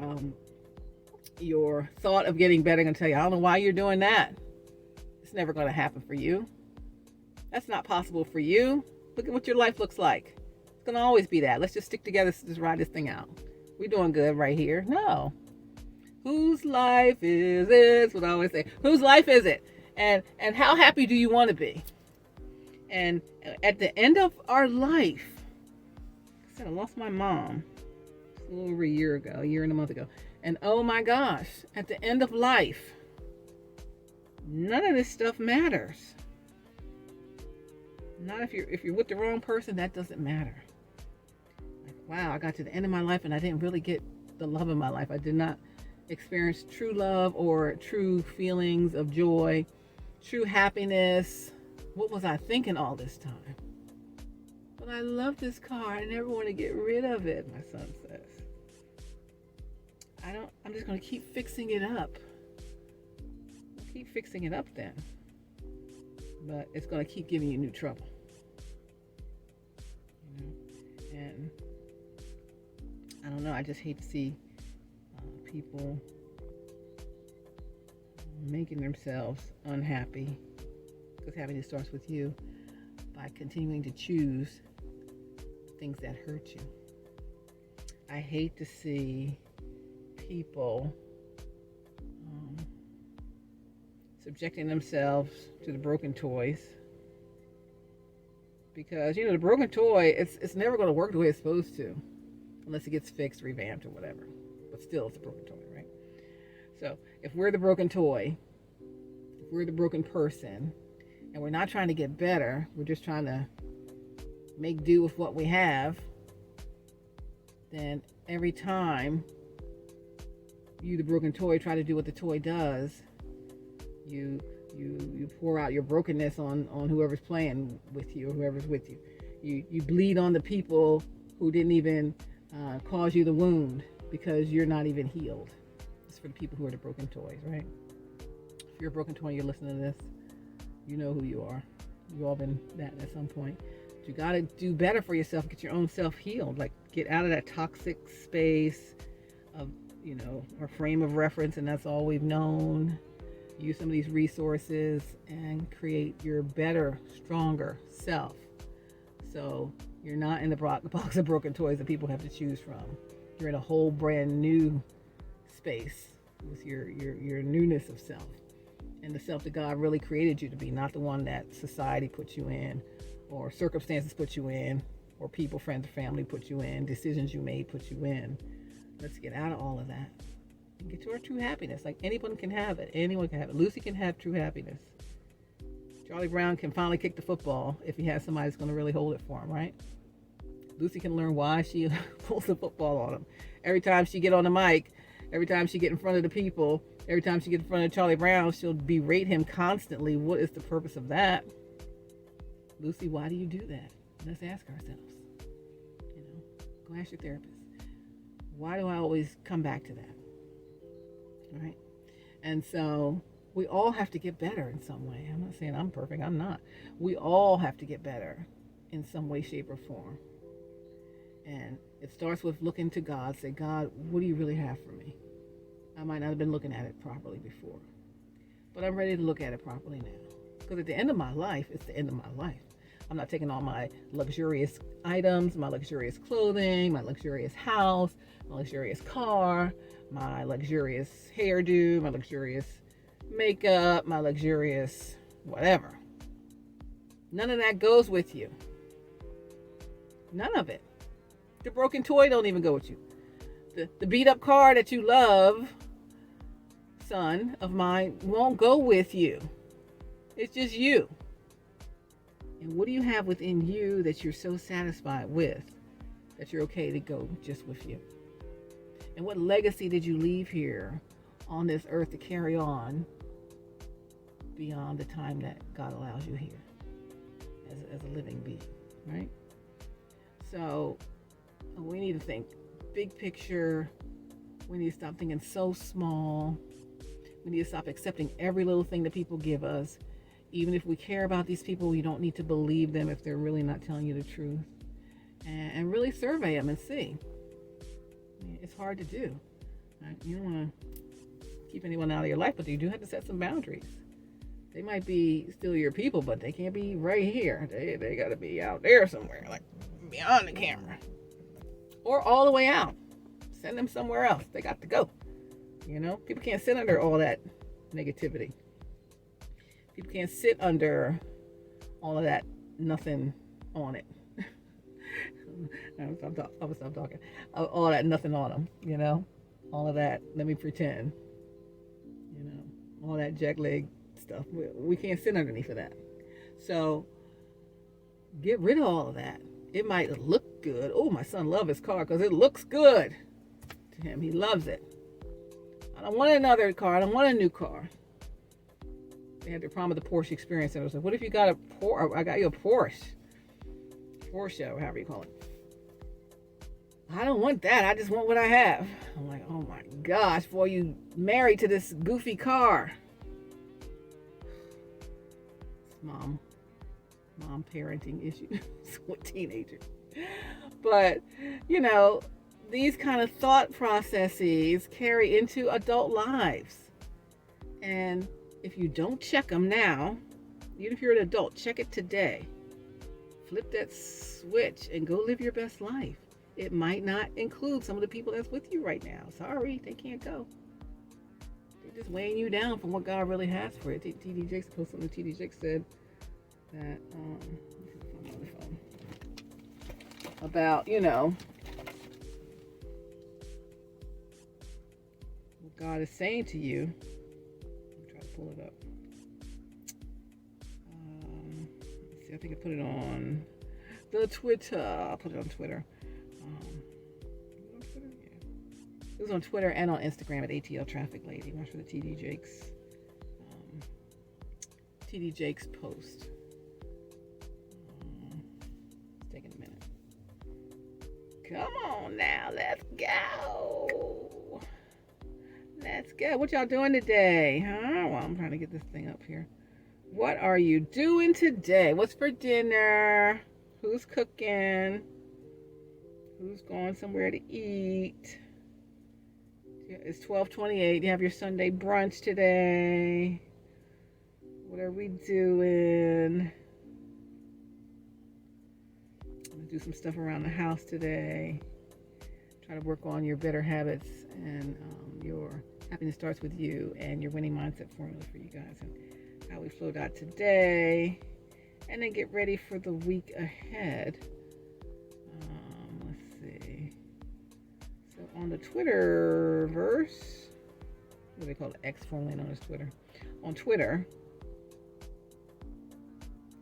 A: thought of getting better. They're going to tell you, I don't know why you're doing that. It's never going to happen for you. That's not possible for you. Look at what your life looks like. It's going to always be that. Let's just stick together to just ride this thing out. We're doing good right here. No. Whose life is it? That's what I always say. Whose life is it? And how happy do you want to be? And at the end of our life, I said I lost my mom a little over a year and a month ago. And oh my gosh, at the end of life, none of this stuff matters. Not if you're with the wrong person, that doesn't matter. Like, wow, I got to the end of my life and I didn't really get the love of my life. I did not experience true love or true feelings of joy, true happiness. What was I thinking all this time? But I love this car. I never want to get rid of it, my son says. I'm just going to keep fixing it up. I'll keep fixing it up then. But it's going to keep giving you new trouble. You know? And I don't know. I just hate to see people making themselves unhappy, because happiness starts with you, by continuing to choose things that hurt you. I hate to see people subjecting themselves to the broken toys, because the broken toy, it's never going to work the way it's supposed to unless it gets fixed, revamped, or whatever. But still, it's a broken toy, right? So if we're the broken toy, if we're the broken person, and we're not trying to get better, we're just trying to make do with what we have, then every time you, the broken toy, try to do what the toy does, you pour out your brokenness on whoever's playing with you or whoever's with you. You bleed on the people who didn't even cause you the wound, because you're not even healed. It's for the people who are the broken toys, right? If you're a broken toy and you're listening to this, you know who you are. You've all been that at some point. But you got to do better for yourself. Get your own self healed. Like, get out of that toxic space of, our frame of reference, and that's all we've known. Use some of these resources and create your better, stronger self. So you're not in the box of broken toys that people have to choose from. You're in a whole brand new space with your newness of self, and the self that God really created you to be, not the one that society put you in, or circumstances put you in, or people, friends, family put you in, decisions you made put you in. Let's get out of all of that and get to our true happiness. Like, anyone can have it. Anyone can have it. Lucy can have true happiness. Charlie Brown can finally kick the football if he has somebody that's going to really hold it for him, right? Lucy can learn why she pulls the football on him. Every time she get on the mic, every time she get in front of the people, every time she get in front of Charlie Brown, she'll berate him constantly. What is the purpose of that? Lucy, why do you do that? Let's ask ourselves. Go ask your therapist. Why do I always come back to that? All right? And so we all have to get better in some way. I'm not saying I'm perfect. I'm not. We all have to get better in some way, shape, or form. And it starts with looking to God. Say, God, what do you really have for me? I might not have been looking at it properly before, but I'm ready to look at it properly now. Because at the end of my life, it's the end of my life. I'm not taking all my luxurious items, my luxurious clothing, my luxurious house, my luxurious car, my luxurious hairdo, my luxurious makeup, my luxurious whatever. None of that goes with you. None of it. The broken toy don't even go with you. The beat up car that you love, son of mine, won't go with you. It's just you. And what do you have within you that you're so satisfied with that you're okay to go just with you? And what legacy did you leave here on this earth to carry on beyond the time that God allows you here as a living being, right? So we need to think big picture. We need to stop thinking so small. We need to stop accepting every little thing that people give us. Even if we care about these people, you don't need to believe them if they're really not telling you the truth. And really survey them and see. It's hard to do. Right? You don't want to keep anyone out of your life, but you do have to set some boundaries. They might be still your people, but they can't be right here. They got to be out there somewhere, like beyond the camera. Or all the way out. Send them somewhere else. They got to go. You know, people can't sit under all that negativity. People can't sit under all of that nothing on it. I'm gonna stop talking. All that nothing on them, you know? All of that, let me pretend. You know, all that jack leg stuff. We can't sit underneath of that. So, get rid of all of that. It might look good. Oh, my son loves his car because it looks good to him. He loves it. I don't want another car. I don't want a new car. They had the problem with the Porsche experience. And I was like, what if you got a Porsche? I got you a Porsche. Porsche, or however you call it. I don't want that. I just want what I have. I'm like, oh my gosh, boy, you married to this goofy car. Mom parenting issues with teenagers. But, you know, these kind of thought processes carry into adult lives. And if you don't check them now, even if you're an adult, check it today. Flip that switch and go live your best life. It might not include some of the people that's with you right now. Sorry, they can't go. They're just weighing you down from what God really has for you. T.D. Jakes posted something. T.D. Jakes said that about, you know, what God is saying to you. Let me try to pull it up. Let's see, I think I put it on the Twitter. I'll put it on Twitter. It was on Twitter and on Instagram at ATL Traffic Lady. Watch for the TD Jakes post. It's taking a minute. Come on now, let's go. Let's go. What y'all doing today? Huh? Well, I'm trying to get this thing up here. What are you doing today? What's for dinner? Who's cooking? Who's going somewhere to eat? It's 12:28. You have your Sunday brunch today. What are we doing? I'm going to do some stuff around the house today. Try to work on your better habits and your happiness starts with you and your winning mindset formula for you guys. And HowWeFlow.Today. And then get ready for the week ahead. Let's see. So on the Twitterverse, what do they call it? X, formerly known as Twitter. On Twitter,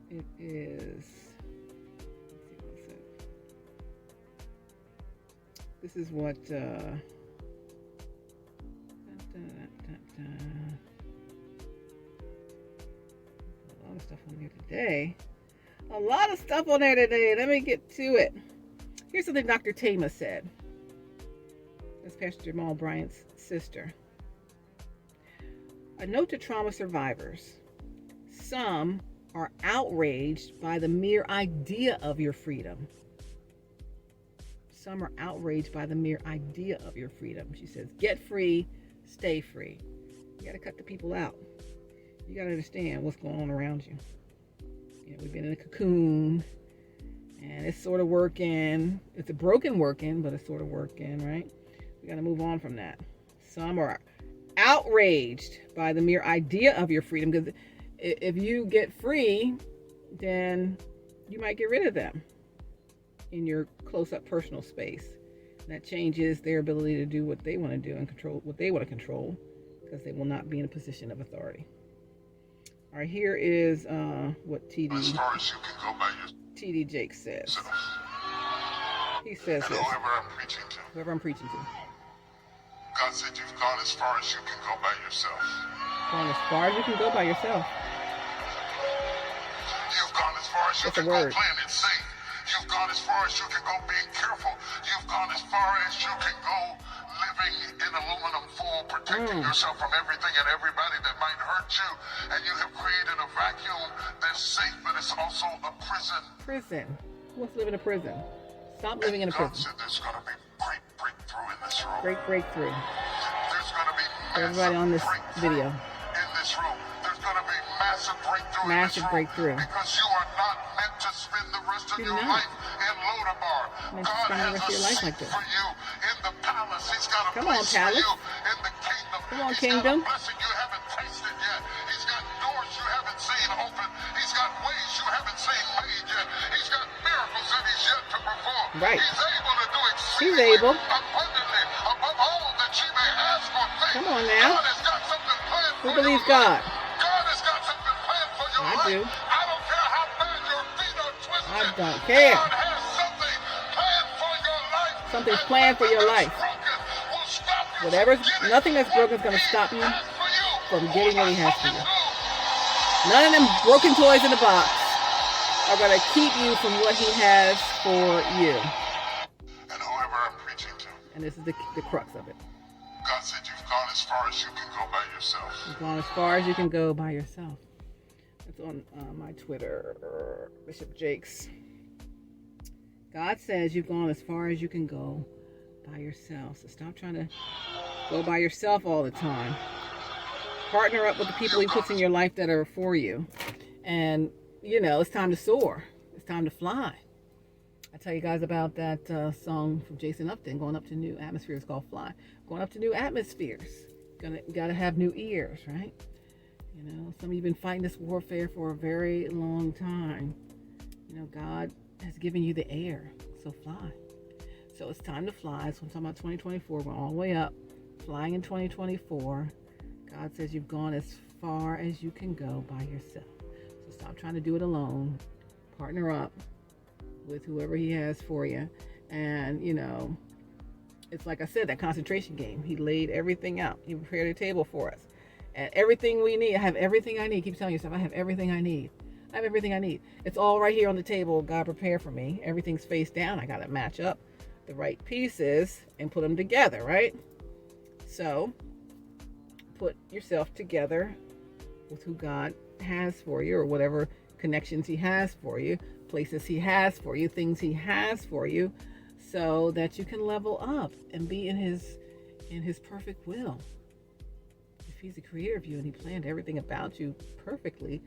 A: it is. Let's see what it says. This is what. A lot of stuff on there today. A lot of stuff on there today. Let me get to it. Here's something Dr. Tama said. That's Pastor Jamal Bryant's sister. A note to trauma survivors. Some are outraged by the mere idea of your freedom. Some are outraged by the mere idea of your freedom. She says, get free, stay free. You got to cut the people out. You got to understand what's going on around you. You know, we've been in a cocoon, and it's sort of working. It's a broken working, but it's sort of working, right? We got to move on from that. Some are outraged by the mere idea of your freedom, because if you get free, then you might get rid of them in your close-up personal space. That changes their ability to do what they want to do and control what they want to control, because they will not be in a position of authority. All right, here is what TD Jakes says. He says this. Whoever I'm preaching to.
B: God said you've gone as far as you can go by yourself.
A: Gone as far as you can go by yourself.
B: You've gone as far as you can go playing it safe. You've gone as far as you can go being careful. You've gone as far as you can go living in aluminum foil, protecting yourself from everything and everybody that might hurt you. And you have created a vacuum that's safe, but it's also a prison.
A: Prison. Who wants to live in a prison? Stop living in a prison.
B: God said there's going to be great breakthrough in this room.
A: Great breakthrough.
B: There's going to be massive
A: everybody on this video.
B: In this room. There's going to be massive
A: Massive breakthrough.
B: Because you are not meant to spend the rest of your life in Lodabar. God has a seat for you in the palace. He's got a place for you in the kingdom.
A: Come on,
B: He's
A: kingdom.
B: got a blessing you haven't tasted yet. He's got doors you haven't seen open. He's got ways you haven't seen made yet. He's got miracles that he's yet to perform.
A: Right.
B: He's able to do exceedingly abundantly above all that you may ask or think.
A: Come on now.
B: God has got something planned for
A: Who believes God?
B: God has got something planned for your
A: I
B: life.
A: do.
B: I don't care how bad your feet are twisted.
A: I don't care.
B: God has something planned for your life.
A: Something's planned for your life. Nothing that's broken is going to stop you from getting what he has for you. None of them broken toys in the box are going to keep you from what he has for you.
B: And whoever I'm preaching to.
A: And this is the crux of it.
B: God said you've gone as far as you can go by yourself.
A: You've gone as far as you can go by yourself. It's on my Twitter, Bishop Jakes. God says you've gone as far as you can go by yourself. So stop trying to go by yourself all the time. Partner up with the people he puts in your life that are for you. And, it's time to soar. It's time to fly. I tell you guys about that song from Jason Upton, Going Up to New Atmospheres, called Fly. Going up to new atmospheres. Gotta have new ears, right? Some of you have been fighting this warfare for a very long time. God has given you the air, so fly. So it's time to fly. So I'm talking about 2024. We're all the way up, flying in 2024. God says you've gone as far as you can go by yourself. So stop trying to do it alone. Partner up with whoever he has for you. And, it's like I said, that concentration game. He laid everything out. He prepared a table for us. And everything we need. I have everything I need. Keep telling yourself, I have everything I need. I have everything I need. It's all right here on the table. God prepared for me. Everything's face down. I got to match up the right pieces and put them together, right? So put yourself together with who God has for you, or whatever connections he has for you, places he has for you, things he has for you, so that you can level up and be in his perfect will. If he's the creator of you and he planned everything about you perfectly,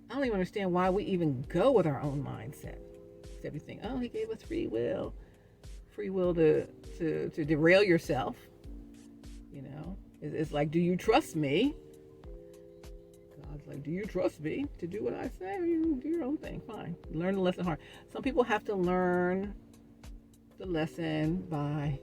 A: I don't even understand why we even go with our own mindset. Except we think, he gave us free will to derail yourself. It's like, do you trust me? God's like, do you trust me to do what I say? Or you do your own thing? Fine. Learn the lesson hard. Some people have to learn the lesson by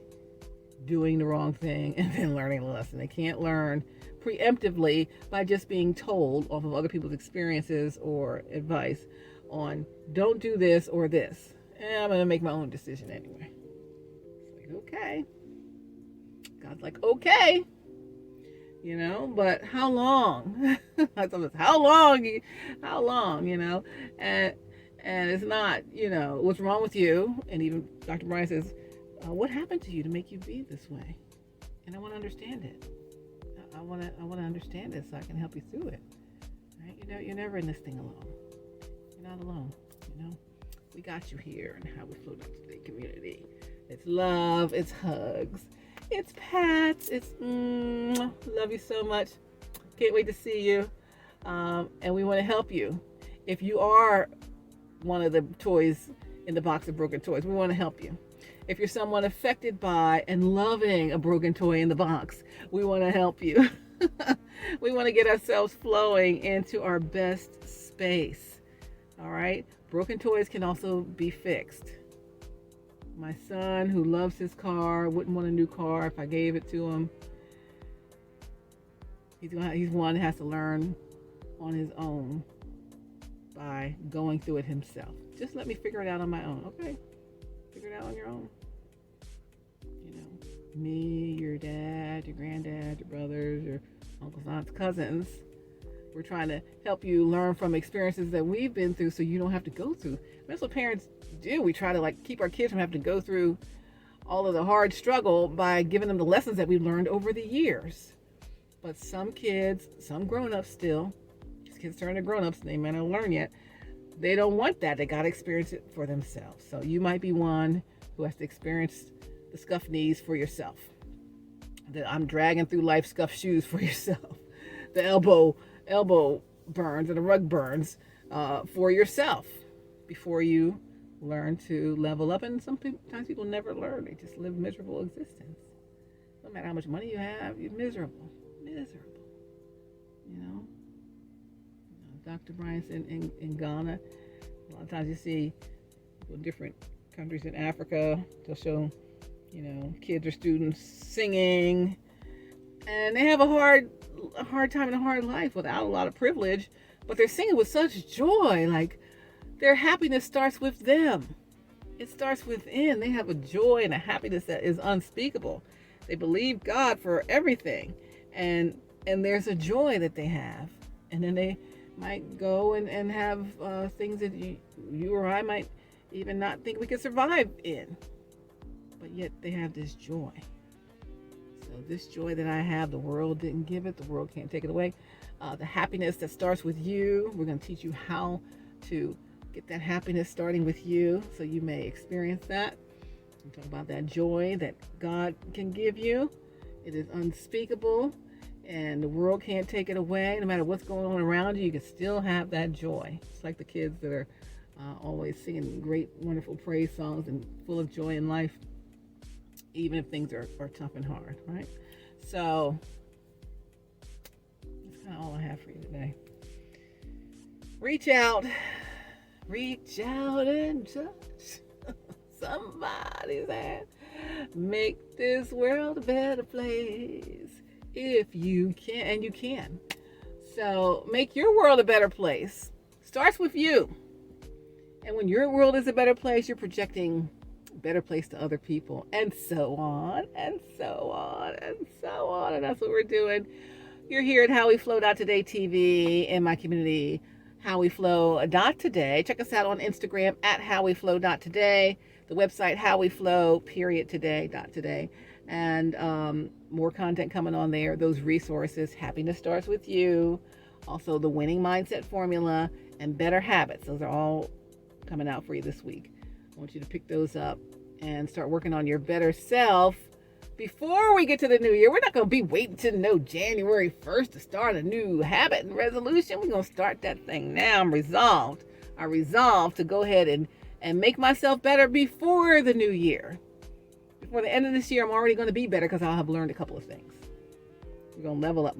A: doing the wrong thing and then learning the lesson. They can't learn preemptively by just being told off of other people's experiences or advice on don't do this or this. I'm going to make my own decision anyway. It's like, okay. God's like, okay. But how long? How long, and it's not, what's wrong with you? And even Dr. Brian says, what happened to you to make you be this way? And I want to understand it. I want to understand it so I can help you through it. Right? You're never in this thing alone. You're not alone. We got you here in HowWeFlow.Today community. It's love. It's hugs. It's pats. It's love you so much. Can't wait to see you. And we want to help you. If you are one of the toys in the box of broken toys, we want to help you. If you're someone affected by and loving a broken toy in the box, we want to help you. We want to get ourselves flowing into our best space. All right? Broken toys can also be fixed. My son, who loves his car, wouldn't want a new car if I gave it to him. He's one that has to learn on his own by going through it himself. Just let me figure it out on my own, okay? Figure it out on your own. Me, your dad, your granddad, your brothers, your uncles, aunts, cousins. We're trying to help you learn from experiences that we've been through so you don't have to go through. That's what parents do. We try to keep our kids from having to go through all of the hard struggle by giving them the lessons that we've learned over the years. But some kids, some grown-ups still, these kids turn to grown-ups, they may not learn yet, they don't want that. They got to experience it for themselves. So you might be one who has to experience the scuffed knees for yourself. That I'm dragging through life scuffed shoes for yourself. The elbow burns or the rug burns for yourself before you learn to level up. And sometimes people never learn. They just live miserable existence. No matter how much money you have, you're miserable. You know? Dr. Brian said in Ghana, a lot of times you see people in different countries in Africa, they'll show, kids or students singing, and they have a hard time and a hard life without a lot of privilege, but they're singing with such joy. Like, their happiness starts with them. It starts within. They have a joy and a happiness that is unspeakable. They believe God for everything, and there's a joy that they have. And then they might go and have things that you or I might even not think we could survive in, but yet they have this joy. So this joy that I have, the world didn't give it, the world can't take it away. The happiness that starts with you, we're going to teach you how to get that happiness starting with you so you may experience that. We talk about that joy that God can give you. It is unspeakable, and the world can't take it away. No matter what's going on around you, you can still have that joy. It's like the kids that are always singing great, wonderful praise songs and full of joy in life, even if things are tough and hard, right? So that's kind of all I have for you today. Reach out and touch somebody's hand. Make this world a better place if you can, and you can. So make your world a better place. Starts with you. And when your world is a better place, you're projecting a better place to other people, and so on, and so on, and so on. And that's what we're doing. You're here at HowWeFlow.Today TV in my community, HowWeFlow.Today. Check us out on Instagram at HowWeFlow.Today, the website HowWeFlow.Today. And more content coming on there. Those resources, Happiness Starts With You, also the Winning Mindset Formula, and Better Habits. Those are all coming out for you this week. I want you to pick those up and start working on your better self before we get to the new year. We're not going to be waiting to January 1st to start a new habit and resolution. We're going to start that thing now. I'm resolved. I resolved to go ahead and make myself better before the new year. Before the end of this year, I'm already going to be better because I'll have learned a couple of things. We're going to level up,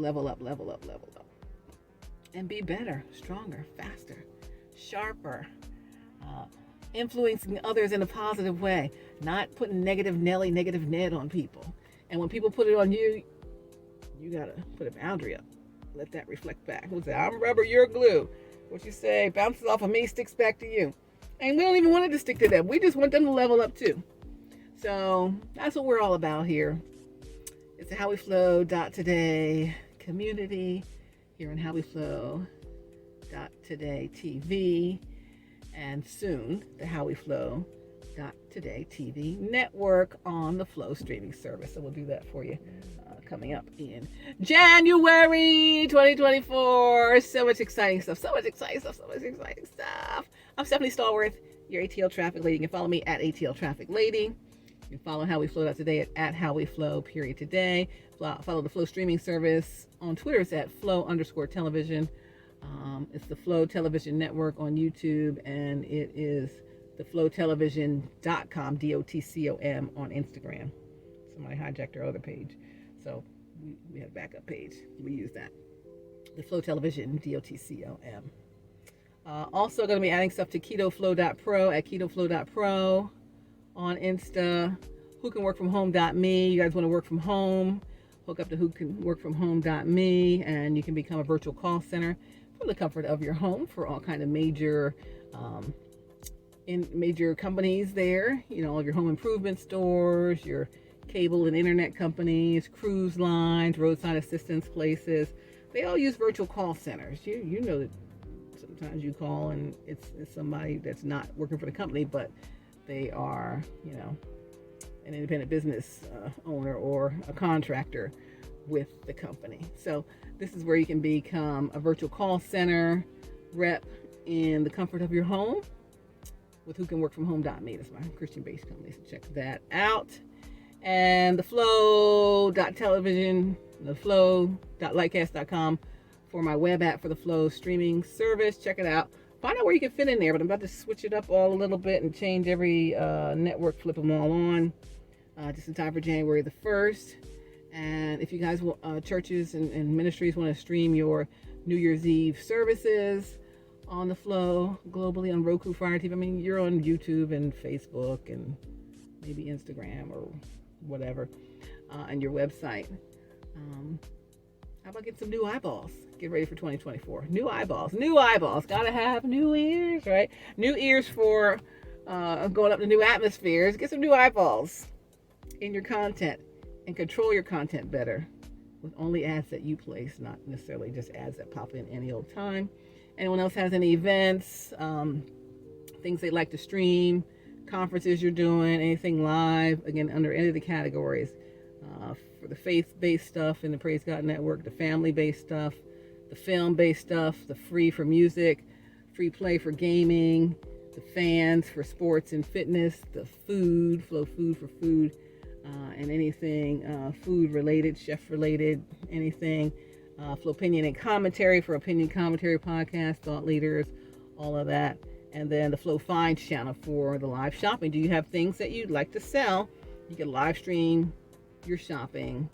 A: and be better, stronger, faster, sharper, influencing others in a positive way, not putting negative Nelly, negative Ned on people. And when people put it on you, you got to put a boundary up. Let that reflect back. We'll say, I'm rubber, you're glue. What you say bounces off of me, sticks back to you. And we don't even want it to stick to them. We just want them to level up too. So that's what we're all about here. It's a HowWeFlow.Today community here in HowWeFlow.Today TV, and soon the HowWeFlow.Today TV network on the Flow streaming service. So we'll do that for you coming up in January 2024. So much exciting stuff. I'm Stephanie Stallworth, your ATL Traffic Lady. You can follow me at ATL Traffic Lady. You can follow HowWeFlow.Today at HowWeFlow.Today. Follow the Flow streaming service on Twitter. It's at Flow_television. It's the Flow Television Network on YouTube, and it is theflowtelevision.com, DOTCOM, on Instagram. Somebody hijacked our other page, so we had a backup page. We use that. The Flow Television, DOTCOM. Also going to be adding stuff to KetoFlow.pro at KetoFlow.pro on Insta. WhoCanWorkFromHome.me. You guys want to work from home? Hook up to WhoCanWorkFromHome.me, and you can become a virtual call center from the comfort of your home for all kind of major companies there. All of your home improvement stores, your cable and internet companies, cruise lines, roadside assistance places. They all use virtual call centers. You know that sometimes you call and it's somebody that's not working for the company, but they are, an independent business owner or a contractor with the company. So this is where you can become a virtual call center rep in the comfort of your home with WhoCanWorkFromHome.me. That's my Christian-based company, so check that out. And the Flow.Television, the Flow.Lightcast.com for my web app for the Flow streaming service. Check it out. Find out where you can fit in there, but I'm about to switch it up all a little bit and change every network, flip them all on, just in time for January the 1st. And if you guys, churches and ministries want to stream your New Year's Eve services on the Flow globally on Roku, Fire TV. I mean, you're on YouTube and Facebook and maybe Instagram or whatever, and your website. How about get some new eyeballs? Get ready for 2024. New eyeballs. New eyeballs. Gotta have new ears, right? New ears for going up to new atmospheres. Get some new eyeballs in your content and control your content better with only ads that you place, not necessarily just ads that pop in any old time. Anyone else has any events, things they'd like to stream, conferences you're doing, anything live, again, under any of the categories, for the faith-based stuff in the Praise God Network, the family-based stuff, the film-based stuff, the free for music, free play for gaming, the fans for sports and fitness, the food, Flow Food for food, and anything food-related, chef-related, anything, Flow Opinion and Commentary for opinion commentary podcast, thought leaders, all of that. And then the Flow Finds channel for the live shopping. Do you have things that you'd like to sell? You can live stream your shopping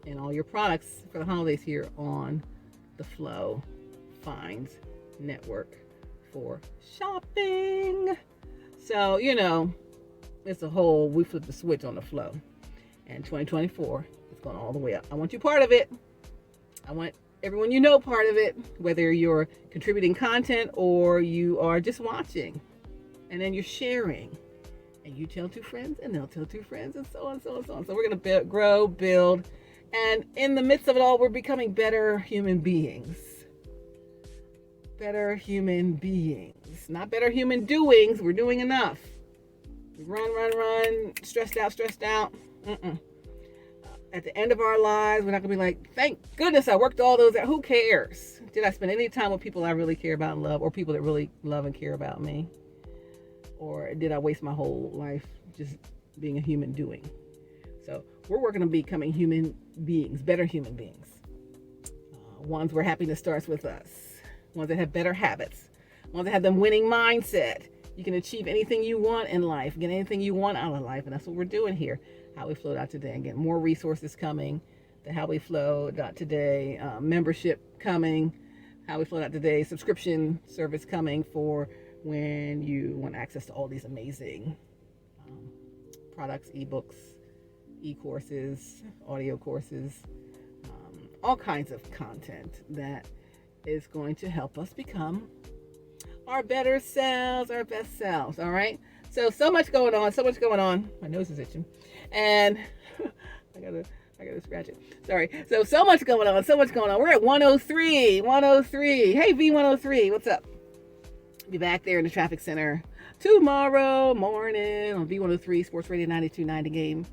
A: and all your products for the holidays here on the Flow Finds Network for shopping. So, you know, it's a whole, we flip the switch on the Flow. And 2024 is going all the way up. I want you part of it. I want everyone you know part of it, whether you're contributing content or you are just watching, and then you're sharing, and you tell 2 friends and they'll tell 2 friends, and so on, so on, so on. So we're going to grow, build, and in the midst of it all, we're becoming better human beings. Better human beings, not better human doings. We're doing enough. Run, stressed out. At the end of our lives, we're not gonna be like, thank goodness I worked all those out. Who cares? Did I spend any time with people I really care about and love, or people that really love and care about me? Or did I waste my whole life just being a human doing? So we're working on becoming human beings, better human beings. Ones where happiness starts with us. Ones that have better habits. Ones that have the winning mindset. You can achieve anything you want in life, get anything you want out of life, and that's what we're doing here. HowWeFlow.Today, and get more resources coming. The HowWeFlow.Today membership coming. HowWeFlow.Today subscription service coming for when you want access to all these amazing products, ebooks, e-courses, audio courses, all kinds of content that is going to help us become our better selves, our best selves. All right. So much going on. My nose is itching, and I gotta scratch it. Sorry. So much going on. We're at 103. Hey, V103, what's up? Be back there in the traffic center tomorrow morning on V103 Sports Radio 92.9 The Game,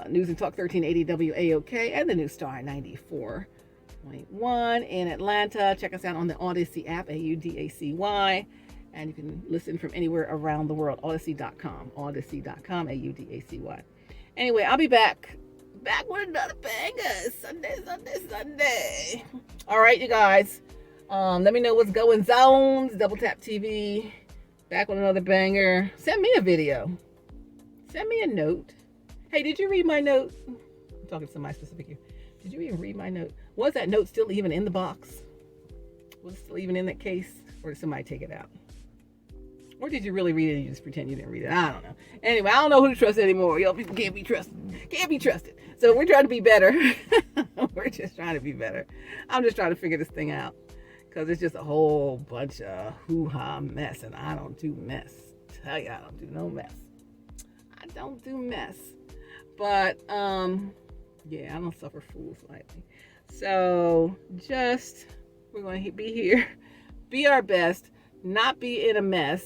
A: News and Talk 1380 WAOK, and the New Star 94.1 in Atlanta. Check us out on the Odyssey app, AUDACY. And you can listen from anywhere around the world. Odyssey.com, AUDACY. Anyway, I'll be back with another banger. Sunday. All right, you guys. Let me know what's going on. Double Tap TV. Back with another banger. Send me a video. Send me a note. Hey, did you read my note? I'm talking to somebody specific here. Did you even read my note? Was that note still even in the box? Was it still even in that case? Or did somebody take it out? Or did you really read it and you just pretend you didn't read it? I don't know. Anyway, I don't know who to trust anymore. Y'all people can't be trusted. So we're trying to be better. We're just trying to be better. I'm just trying to figure this thing out. Because it's just a whole bunch of hoo-ha mess. And I don't do mess. Tell you, I don't do no mess. I don't do mess. But, yeah, I don't suffer fools lightly. So, we're going to be here. Be our best. Not be in a mess.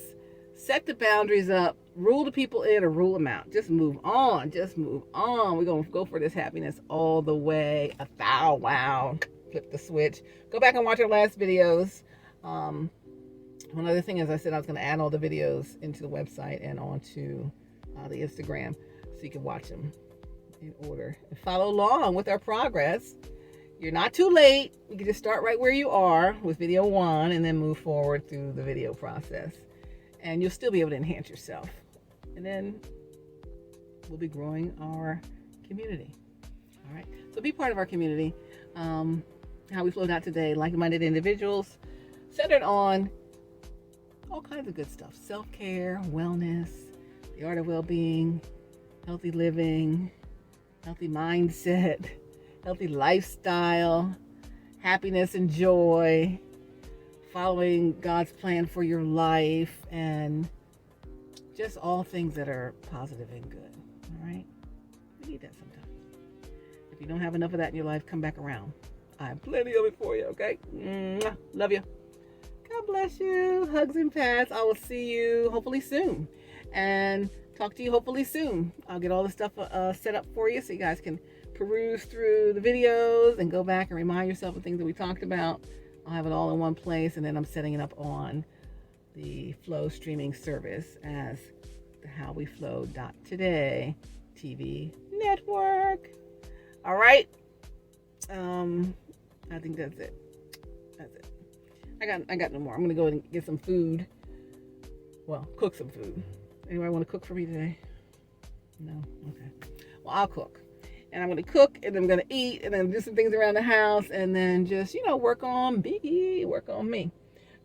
A: Set the boundaries up. Rule the people in or rule them out. Just move on. We're going to go for this happiness all the way. Wow. Flip the switch. Go back and watch our last videos. One other thing, as I said, I was going to add all the videos into the website and onto the Instagram so you can watch them in order and follow along with our progress. You're not too late. You can just start right where you are with video 1 and then move forward through the video process. And you'll still be able to enhance yourself. And then we'll be growing our community. All right. So be part of our community. HowWeFlow.Today, like-minded individuals centered on all kinds of good stuff. Self-care, wellness, the art of well-being, healthy living, healthy mindset, healthy lifestyle, happiness and joy, following God's plan for your life, and just all things that are positive and good. All right? We need that sometimes. If you don't have enough of that in your life, come back around. I have plenty of it for you, okay? Mwah. Love you. God bless you. Hugs and pats. I will see you hopefully soon. And talk to you hopefully soon. I'll get all the stuff set up for you so you guys can peruse through the videos and go back and remind yourself of things that we talked about. I'll have it all in one place, and then I'm setting it up on the Flow streaming service as the HowWeFlow.Today TV network. All right. I think that's it. That's it. I got no more. I'm gonna go and get some food. Well, cook some food. Anybody want to cook for me today? No? Okay. Well, I'll cook. And I'm going to cook, and I'm going to eat, and then do some things around the house, and then just, work on me. I'm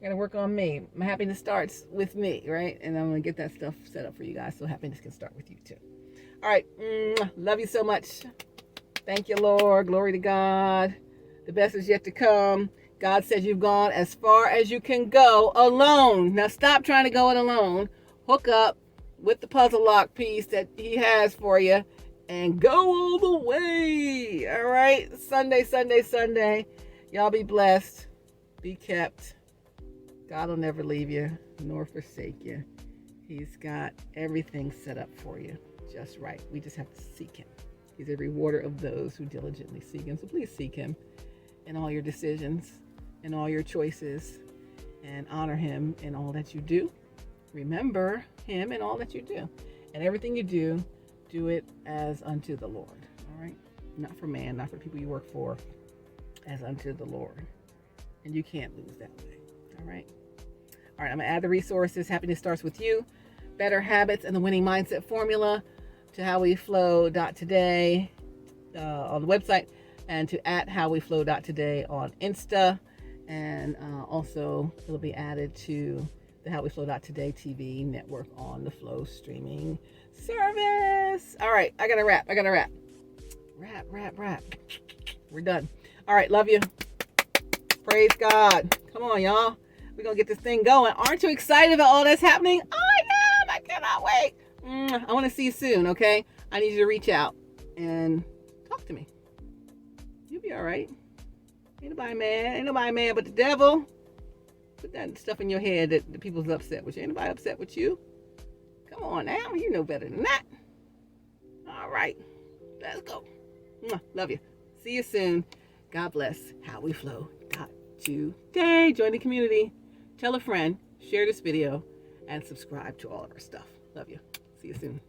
A: going to work on me. My happiness starts with me, right? And I'm going to get that stuff set up for you guys so happiness can start with you too. All right. Love you so much. Thank you, Lord. Glory to God. The best is yet to come. God says you've gone as far as you can go alone. Now stop trying to go it alone. Hook up with the puzzle lock piece that he has for you and go all the way. All right. Sunday. Y'all be blessed. Be kept. God will never leave you nor forsake you. He's got everything set up for you just right. We just have to seek him. He's a rewarder of those who diligently seek him. So please seek him in all your decisions, in all your choices, and honor him in all that you do. Remember him in all that you do. And everything you do, do it as unto the Lord. All right? Not for man, not for people you work for, as unto the Lord. And you can't lose that way. All right? All right, I'm going to add the resources. Happiness starts with you. Better habits and the winning mindset formula to HowWeFlow.Today on the website, and to @HowWeFlow.Today on Insta. And also it'll be added to the HowWeFlow.Today TV network on the Flow streaming service. All right, I gotta wrap. Wrap. We're done. All right, love you. Praise God. Come on, y'all. We're gonna get this thing going. Aren't you excited about all that's happening? I am. I cannot wait. I want to see you soon, okay? I need you to reach out and talk to me. You'll be all right. Ain't nobody mad but the devil. Put that stuff in your head that the people's upset with you. Ain't nobody upset with you. Come on now. You know better than that. All right. Let's go. Love you. See you soon. God bless. HowWeFlow.Today. Join the community. Tell a friend. Share this video. And subscribe to all of our stuff. Love you. See you soon.